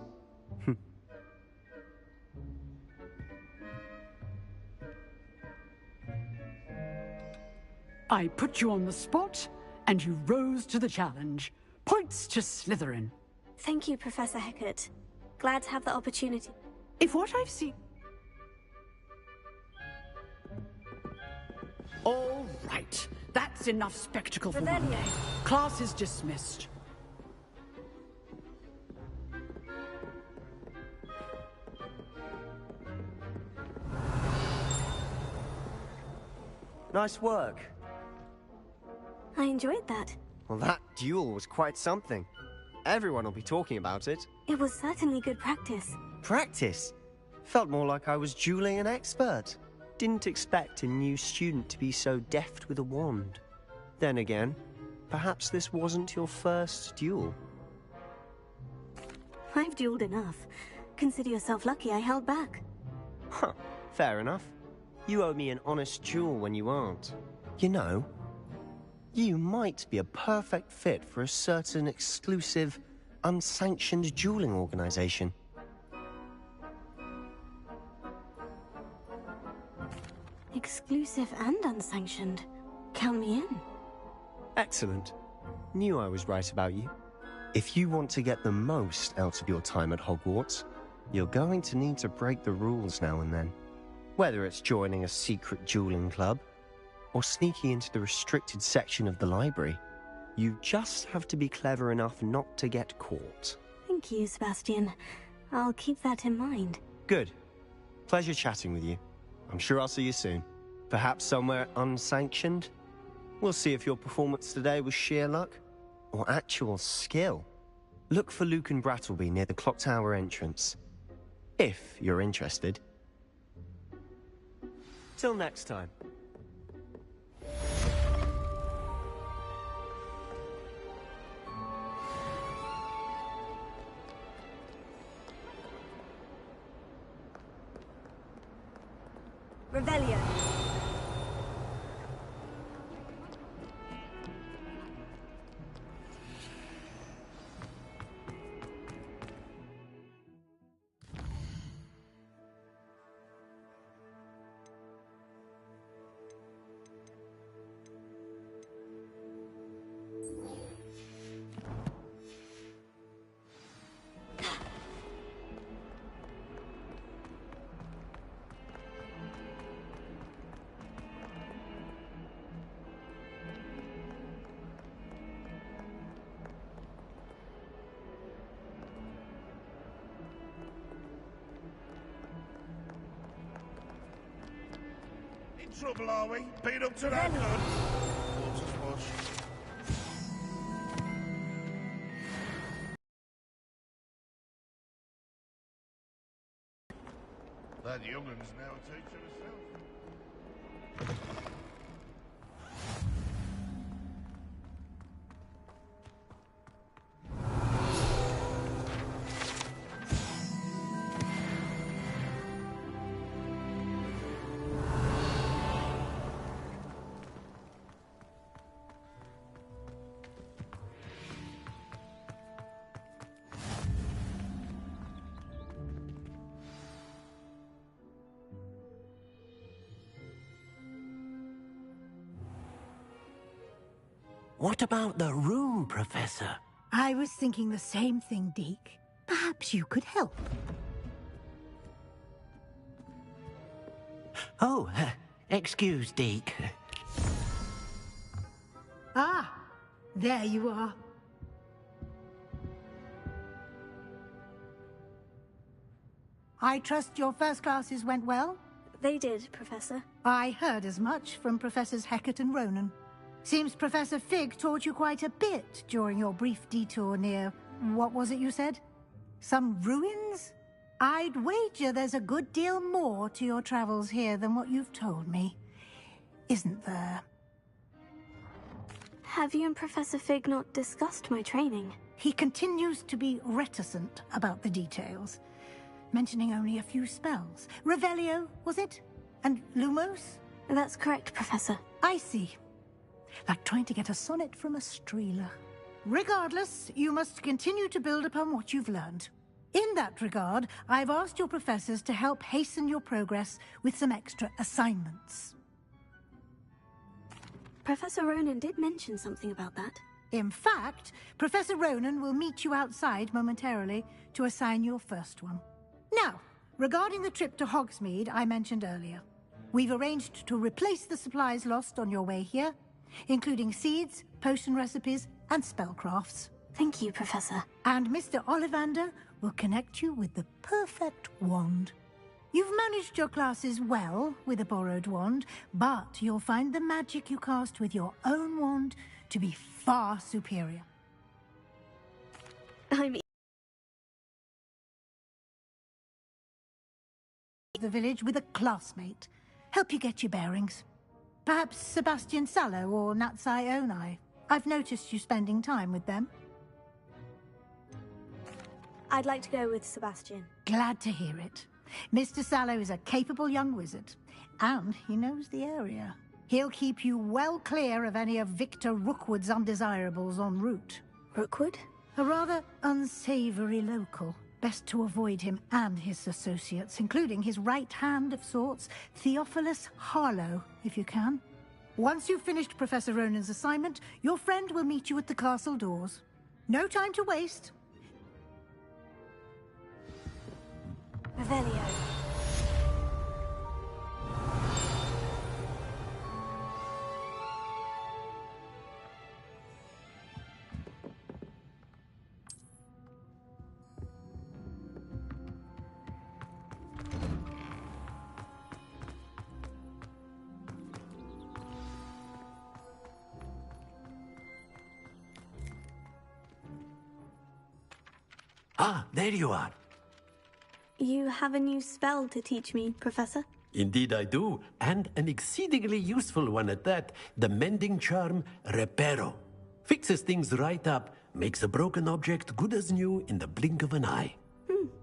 I put you on the spot, and you rose to the challenge. Points to Slytherin. Thank you, Professor Hecat. Glad to have the opportunity. If what I've seen... All right. That's enough spectacle for one day. Class is dismissed. Nice work. I enjoyed that. Well, that duel was quite something. Everyone will be talking about it. It was certainly good practice. Practice? Felt more like I was dueling an expert. Didn't expect a new student to be so deft with a wand. Then again, perhaps this wasn't your first duel. I've dueled enough. Consider yourself lucky I held back. Huh, fair enough. You owe me an honest duel when you aren't. You know, you might be a perfect fit for a certain exclusive, unsanctioned dueling organization. Exclusive and unsanctioned. Count me in. Excellent. Knew I was right about you. If you want to get the most out of your time at Hogwarts, you're going to need to break the rules now and then. Whether it's joining a secret dueling club, or sneaking into the restricted section of the library, you just have to be clever enough not to get caught. Thank you, Sebastian. I'll keep that in mind. Good. Pleasure chatting with you. I'm sure I'll see you soon. Perhaps somewhere unsanctioned? We'll see if your performance today was sheer luck, or actual skill. Look for Luke and Brattleby near the clock tower entrance. If you're interested. Till next time. Revelio. In trouble, are we? Been up to that good? Water's wash. That young'un's now a teacher herself. What about the room, Professor? I was thinking the same thing, Deke. Perhaps you could help. Oh, excuse, Deke. Ah, there you are. I trust your first classes went well? They did, Professor. I heard as much from Professors Hecat and Ronan. Seems Professor Fig taught you quite a bit during your brief detour near... what was it you said? Some ruins? I'd wager there's a good deal more to your travels here than what you've told me. Isn't there? Have you and Professor Fig not discussed my training? He continues to be reticent about the details, mentioning only a few spells. Revelio, was it? And Lumos? That's correct, Professor. I see. Like trying to get a sonnet from a streeler. Regardless, you must continue to build upon what you've learned. In that regard, I've asked your professors to help hasten your progress with some extra assignments. Professor Ronan did mention something about that. In fact, Professor Ronan will meet you outside momentarily to assign your first one. Now, regarding the trip to Hogsmeade I mentioned earlier, we've arranged to replace the supplies lost on your way here, including seeds, potion recipes, and spellcrafts. Thank you, Professor. And Mr. Ollivander will connect you with the perfect wand. You've managed your classes well with a borrowed wand, but you'll find the magic you cast with your own wand to be far superior. I'm the village with a classmate. Help you get your bearings. Perhaps Sebastian Sallow or Natsai Onai. I've noticed you spending time with them. I'd like to go with Sebastian. Glad to hear it. Mr. Sallow is a capable young wizard, and he knows the area. He'll keep you well clear of any of Victor Rookwood's undesirables en route. Rookwood? A rather unsavory local. Best to avoid him and his associates, including his right hand of sorts, Theophilus Harlow, if you can. Once you've finished Professor Ronan's assignment, your friend will meet you at the castle doors. No time to waste. Revelio. Ah, there you are. You have a new spell to teach me, Professor? Indeed I do, and an exceedingly useful one at that. The mending charm, Reparo. Fixes things right up, makes a broken object good as new in the blink of an eye.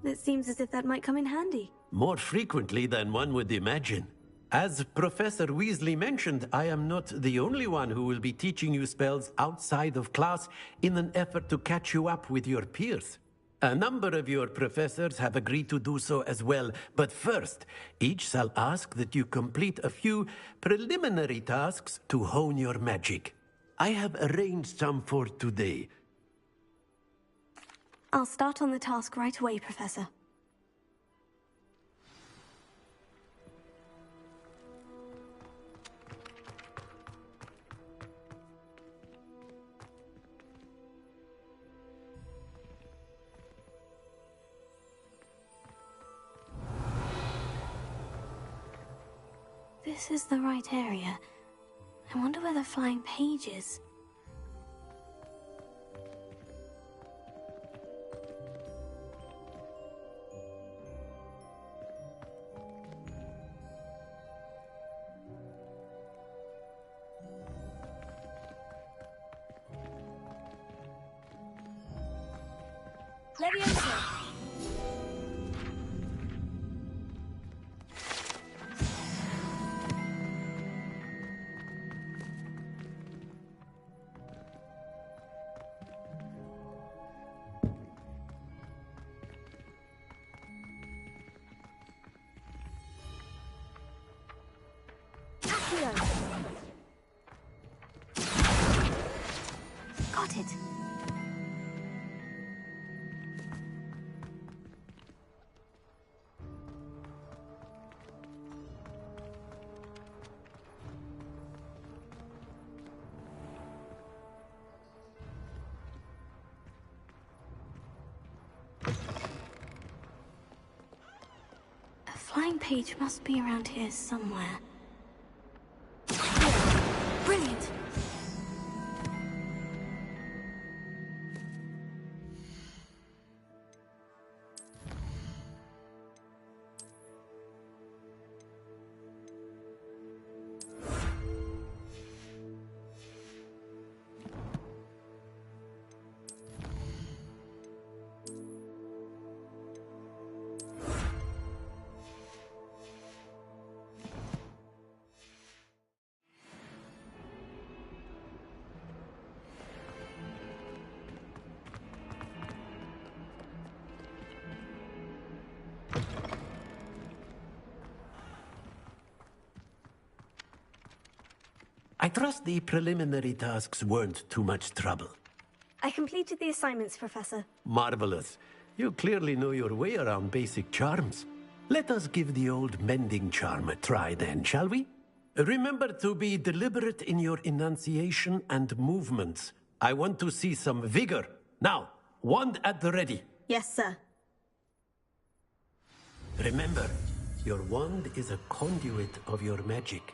It seems as if that might come in handy. More frequently than one would imagine. As Professor Weasley mentioned, I am not the only one who will be teaching you spells outside of class in an effort to catch you up with your peers. A number of your professors have agreed to do so as well, but first, each shall ask that you complete a few preliminary tasks to hone your magic. I have arranged some for today. I'll start on the task right away, Professor. this is the right area. I wonder where the flying page is. Leviosa! Got it. A flying page must be around here somewhere. Brilliant! I trust the preliminary tasks weren't too much trouble. I completed the assignments, Professor. Marvelous. You clearly know your way around basic charms. Let us give the old mending charm a try then, shall we? Remember to be deliberate in your enunciation and movements. I want to see some vigor. Now, wand at the ready. Yes, sir. Remember, your wand is a conduit of your magic.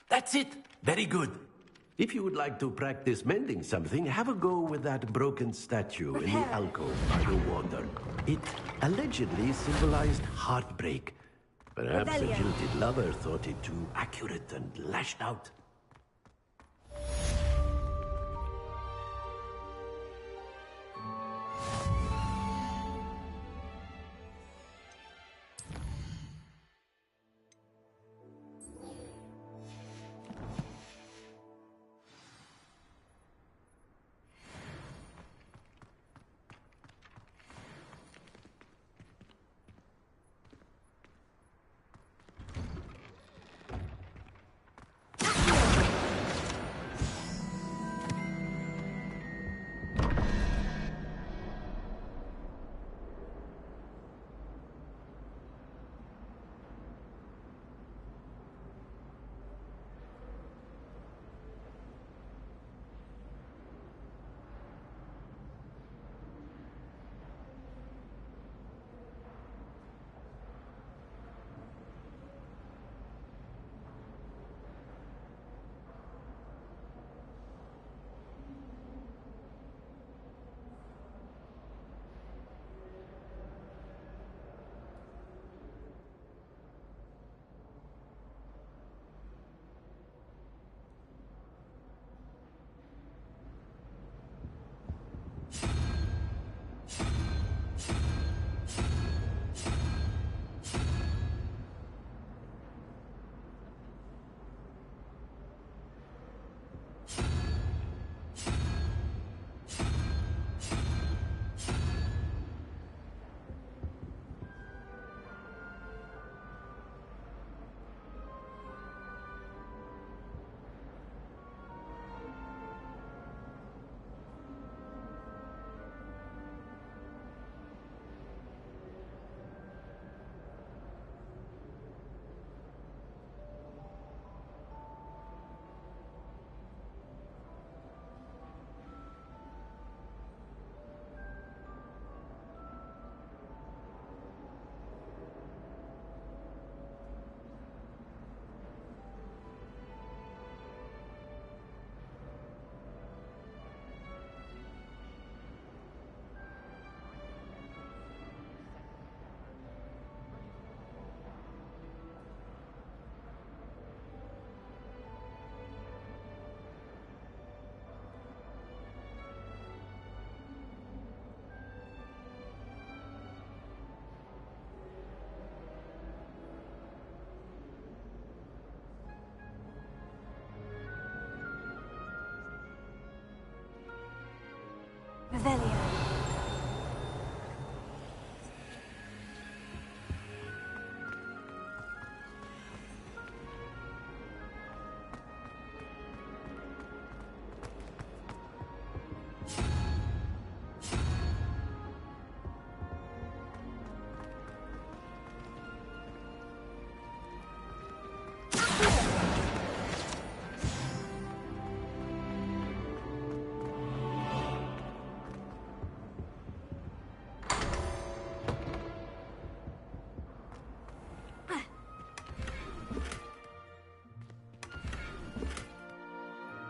That's it. Very good. If you would like to practice mending something, have a go with that broken statue in the alcove by the water. It allegedly symbolized heartbreak. Perhaps a jilted lover thought it too accurate and lashed out. Revelio.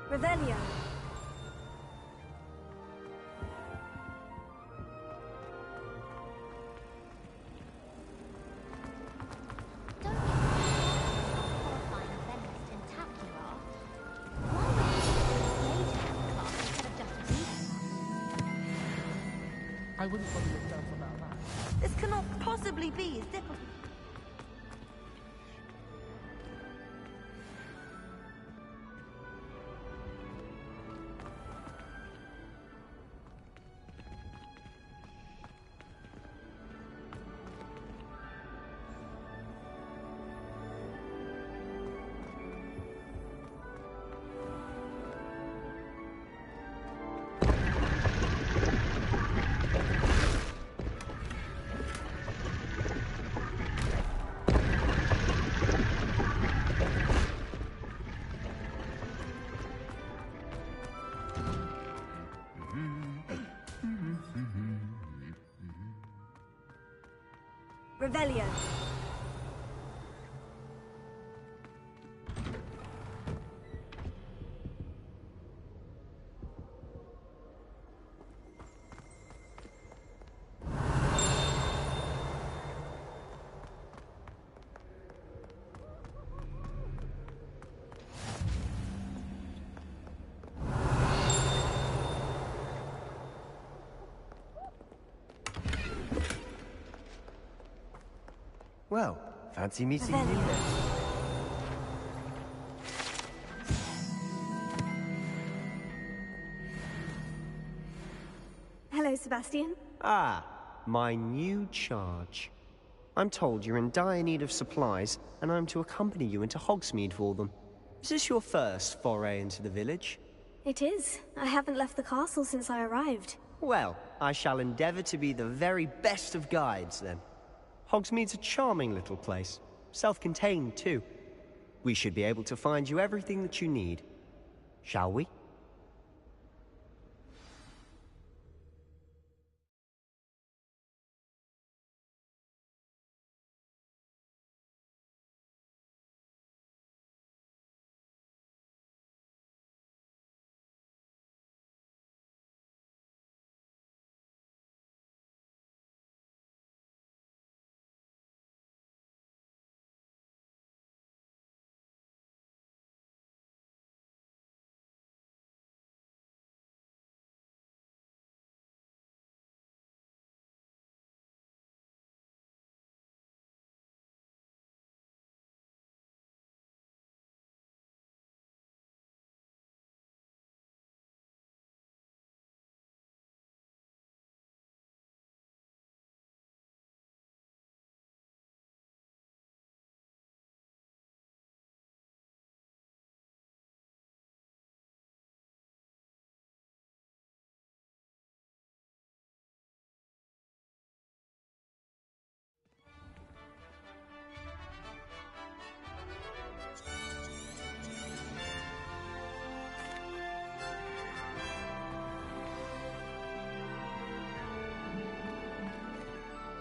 Revelio. I wouldn't bother yourself about that. This cannot possibly be as difficult. Revelio. Well, fancy meeting you then. Hello, Sebastian. Ah, my new charge. I'm told you're in dire need of supplies, and I'm to accompany you into Hogsmeade for them. Is this your first foray into the village? It is. I haven't left the castle since I arrived. Well, I shall endeavour to be the very best of guides, then. Hogsmeade's a charming little place. Self-contained, too. We should be able to find you everything that you need. Shall we?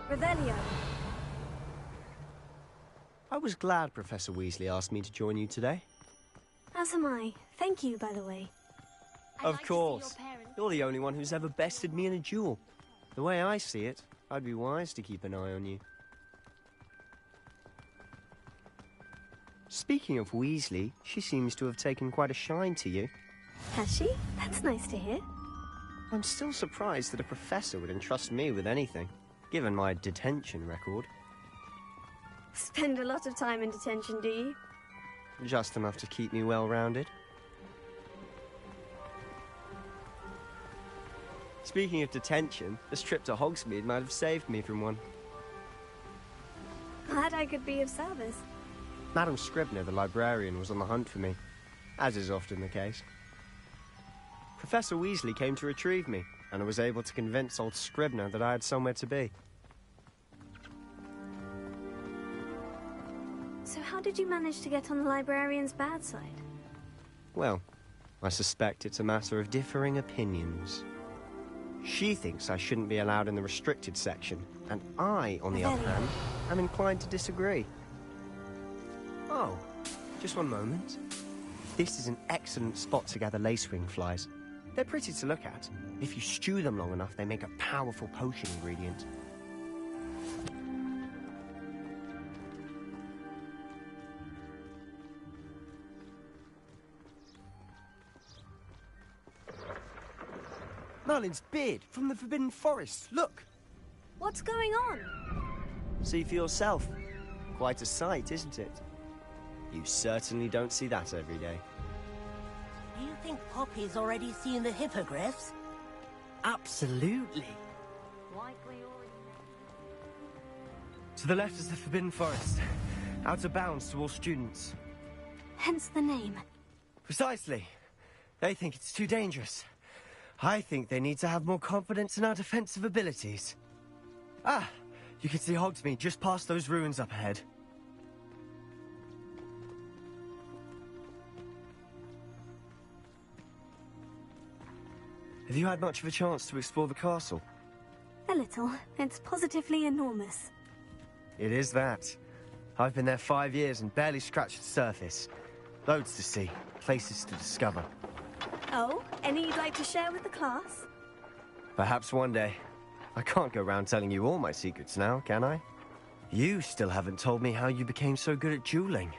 Revelio. I was glad Professor Weasley asked me to join you today. As am I. Thank you, by the way. Of course. You're the only one who's ever bested me in a duel. The way I see it, I'd be wise to keep an eye on you. Speaking of Weasley, she seems to have taken quite a shine to you. Has she? That's nice to hear. I'm still surprised that a professor would entrust me with anything, given my detention record. Spend a lot of time in detention, do you? Just enough to keep me well-rounded. Speaking of detention, this trip to Hogsmeade might have saved me from one. Glad I could be of service. Madam Scribner, the librarian, was on the hunt for me, as is often the case. Professor Weasley came to retrieve me, and I was able to convince old Scribner that I had somewhere to be. So how did you manage to get on the librarian's bad side? Well, I suspect it's a matter of differing opinions. She thinks I shouldn't be allowed in the restricted section, and I, on the other hand, am inclined to disagree. Oh, just one moment. This is an excellent spot to gather lacewing flies. They're pretty to look at. If you stew them long enough, they make a powerful potion ingredient. Merlin's beard from the Forbidden Forest. Look! What's going on? See for yourself. Quite a sight, isn't it? You certainly don't see that every day. You think Poppy's already seen the hippogriffs? Absolutely. To the left is the Forbidden Forest. Out of bounds to all students. Hence the name. Precisely. They think it's too dangerous. I think they need to have more confidence in our defensive abilities. Ah, you can see Hogsmeade just past those ruins up ahead. Have you had much of a chance to explore the castle? A little. It's positively enormous. It is that. I've been there 5 years and barely scratched the surface. Loads to see, places to discover. Oh, any you'd like to share with the class? Perhaps one day. I can't go around telling you all my secrets now, can I? You still haven't told me how you became so good at dueling.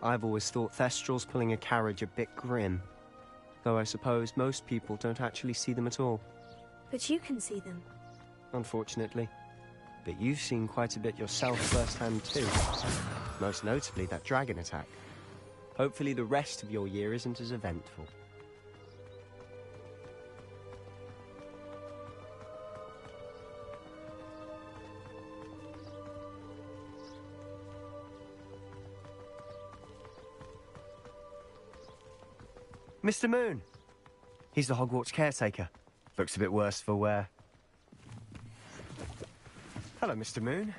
I've always thought Thestrals pulling a carriage a bit grim. Though I suppose most people don't actually see them at all. But you can see them. Unfortunately. But you've seen quite a bit yourself firsthand too. Most notably that dragon attack. Hopefully the rest of your year isn't as eventful. Mr. Moon! He's the Hogwarts caretaker. Looks a bit worse for wear. Hello, Mr. Moon.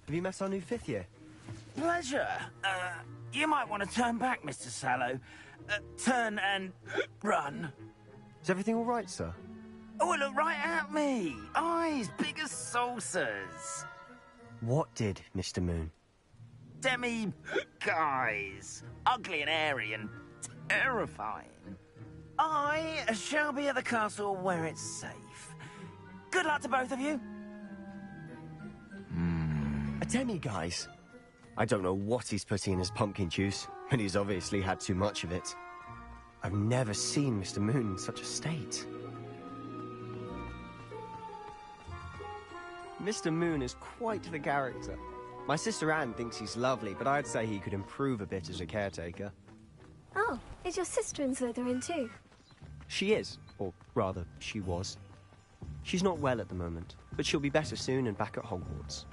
Have you met our new 5th year? Pleasure. You might want to turn back, Mr. Sallow. Turn and run. Is everything all right, sir? Oh, look right at me. Eyes big as saucers. What did, Mr. Moon? Guys. Ugly and hairy and terrifying. I shall be at the castle where it's safe. Good luck to both of you. A demi-guise? I don't know what he's putting in his pumpkin juice, but he's obviously had too much of it. I've never seen Mr. Moon in such a state. Mr. Moon is quite the character. My sister Anne thinks he's lovely, but I'd say he could improve a bit as a caretaker. Oh, is your sister in Slytherin too? She is, or rather, she was. She's not well at the moment, but she'll be better soon and back at Hogwarts.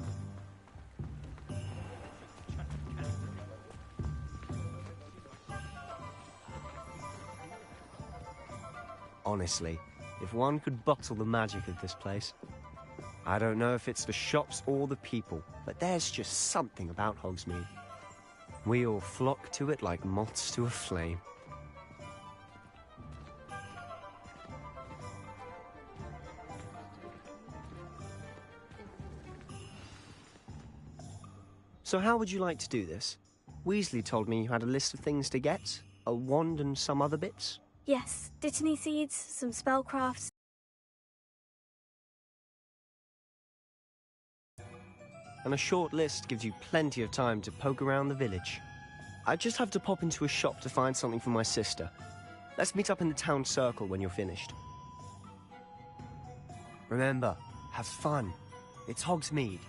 Honestly, if one could bottle the magic of this place. I don't know if it's the shops or the people, but there's just something about Hogsmeade. We all flock to it like moths to a flame. So how would you like to do this? Weasley told me you had a list of things to get, a wand and some other bits. Yes, dittany seeds, some spellcrafts. And a short list gives you plenty of time to poke around the village. I just have to pop into a shop to find something for my sister. Let's meet up in the town circle when you're finished. Remember, have fun. It's Hogsmeade.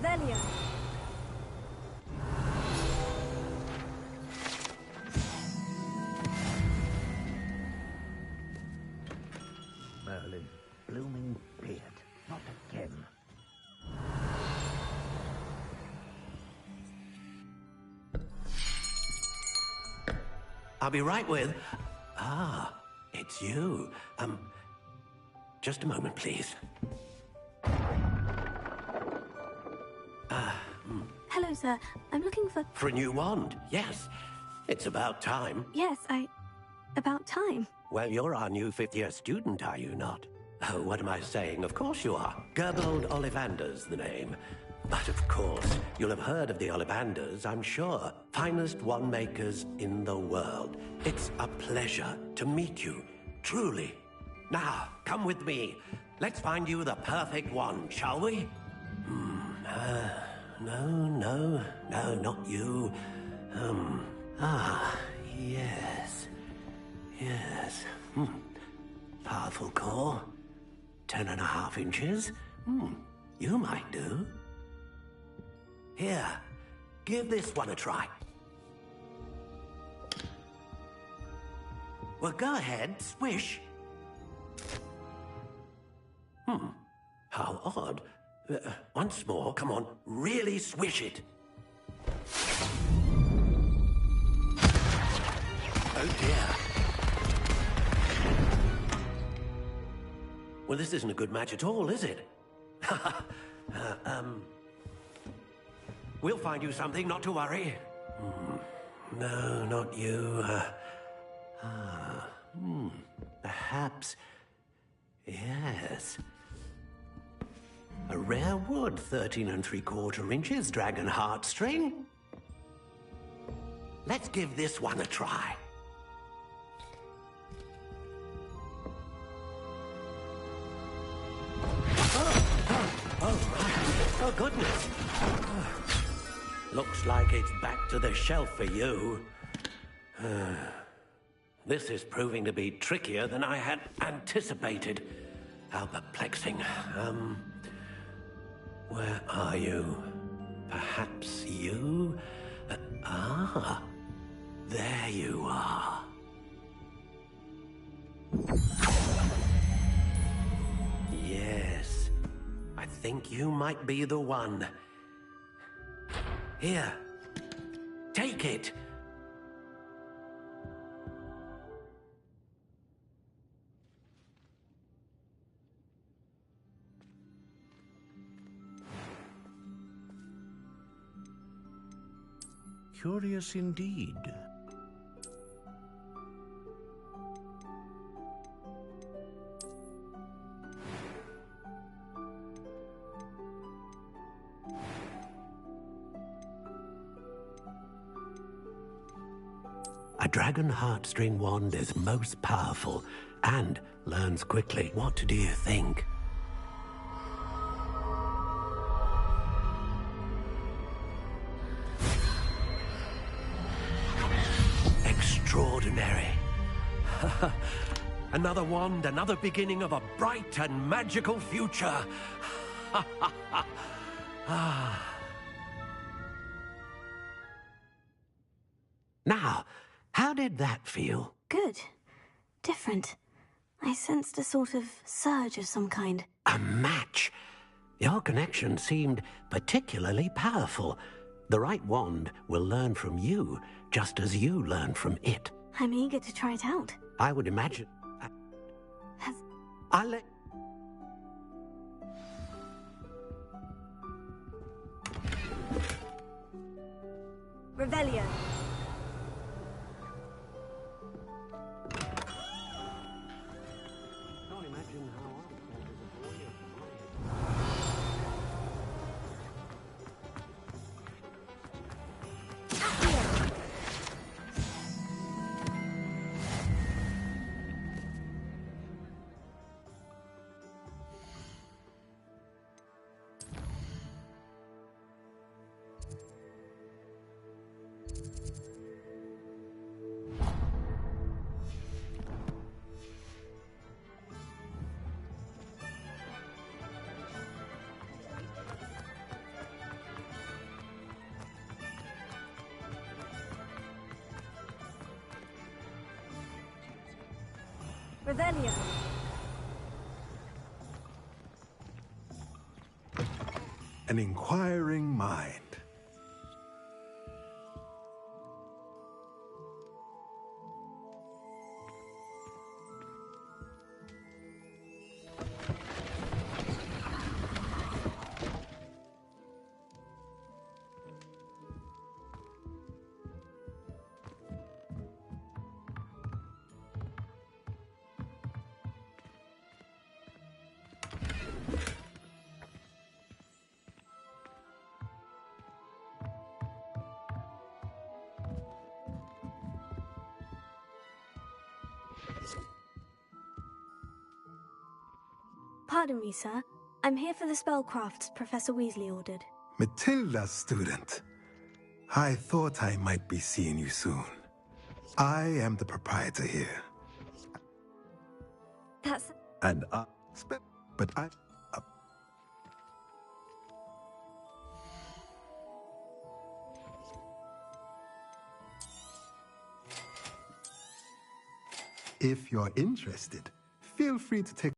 Revelio. Merlin, blooming beard. Not again. I'll be right with... Ah, it's you. Just a moment, please. Hello, sir. I'm looking for... For a new wand, yes. It's about time. Yes, about time. Well, you're our new fifth-year student, are you not? Oh, what am I saying? Of course you are. Gerbold Ollivander's the name. But of course, you'll have heard of the Ollivanders, I'm sure. Finest wand makers in the world. It's a pleasure to meet you, truly. Now, come with me. Let's find you the perfect wand, shall we? No, not you. Yes. Yes. Powerful core. 10.5 inches. You might do. Here, give this one a try. Well, go ahead, swish. How odd. Once more, come on, really swish it. Oh dear. Well, this isn't a good match at all, is it? We'll find you something, not to worry. No, not you. Perhaps... Yes. A rare wood, 13 3/4 inches, dragon heartstring. Let's give this one a try. Oh, goodness. Looks like it's back to the shelf for you. This is proving to be trickier than I had anticipated. How perplexing. Where are you? Perhaps you? There you are. Yes. I think you might be the one. Here. Take it. Curious indeed. A dragon heartstring wand is most powerful and learns quickly. What do you think? Extraordinary. Another wand, another beginning of a bright and magical future. Now, how did that feel? Good. Different. I sensed a sort of surge of some kind. A match. Your connection seemed particularly powerful. The right wand will learn from you, just as you learn from it. I'm eager to try it out. I would imagine... I'll let... Revelio. Can't imagine how Revelio. An inquiring mind. Pardon me, sir. I'm here for the spellcrafts Professor Weasley ordered. Matilda, student. I thought I might be seeing you soon. I am the proprietor here. That's... And but I... If you're interested, feel free to take...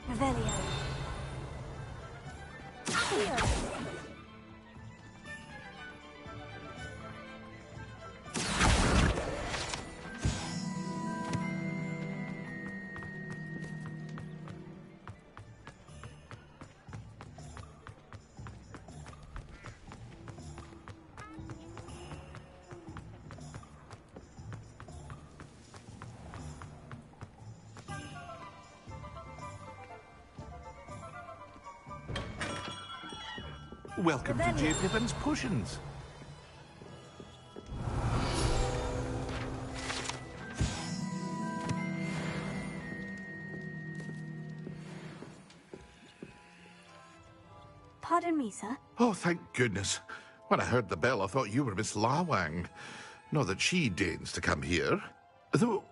Revelio. Here. Welcome to J. Pippin's Potions. Pardon me, sir. Oh, thank goodness. When I heard the bell, I thought you were Miss Lawang. Not that she deigns to come here. Though,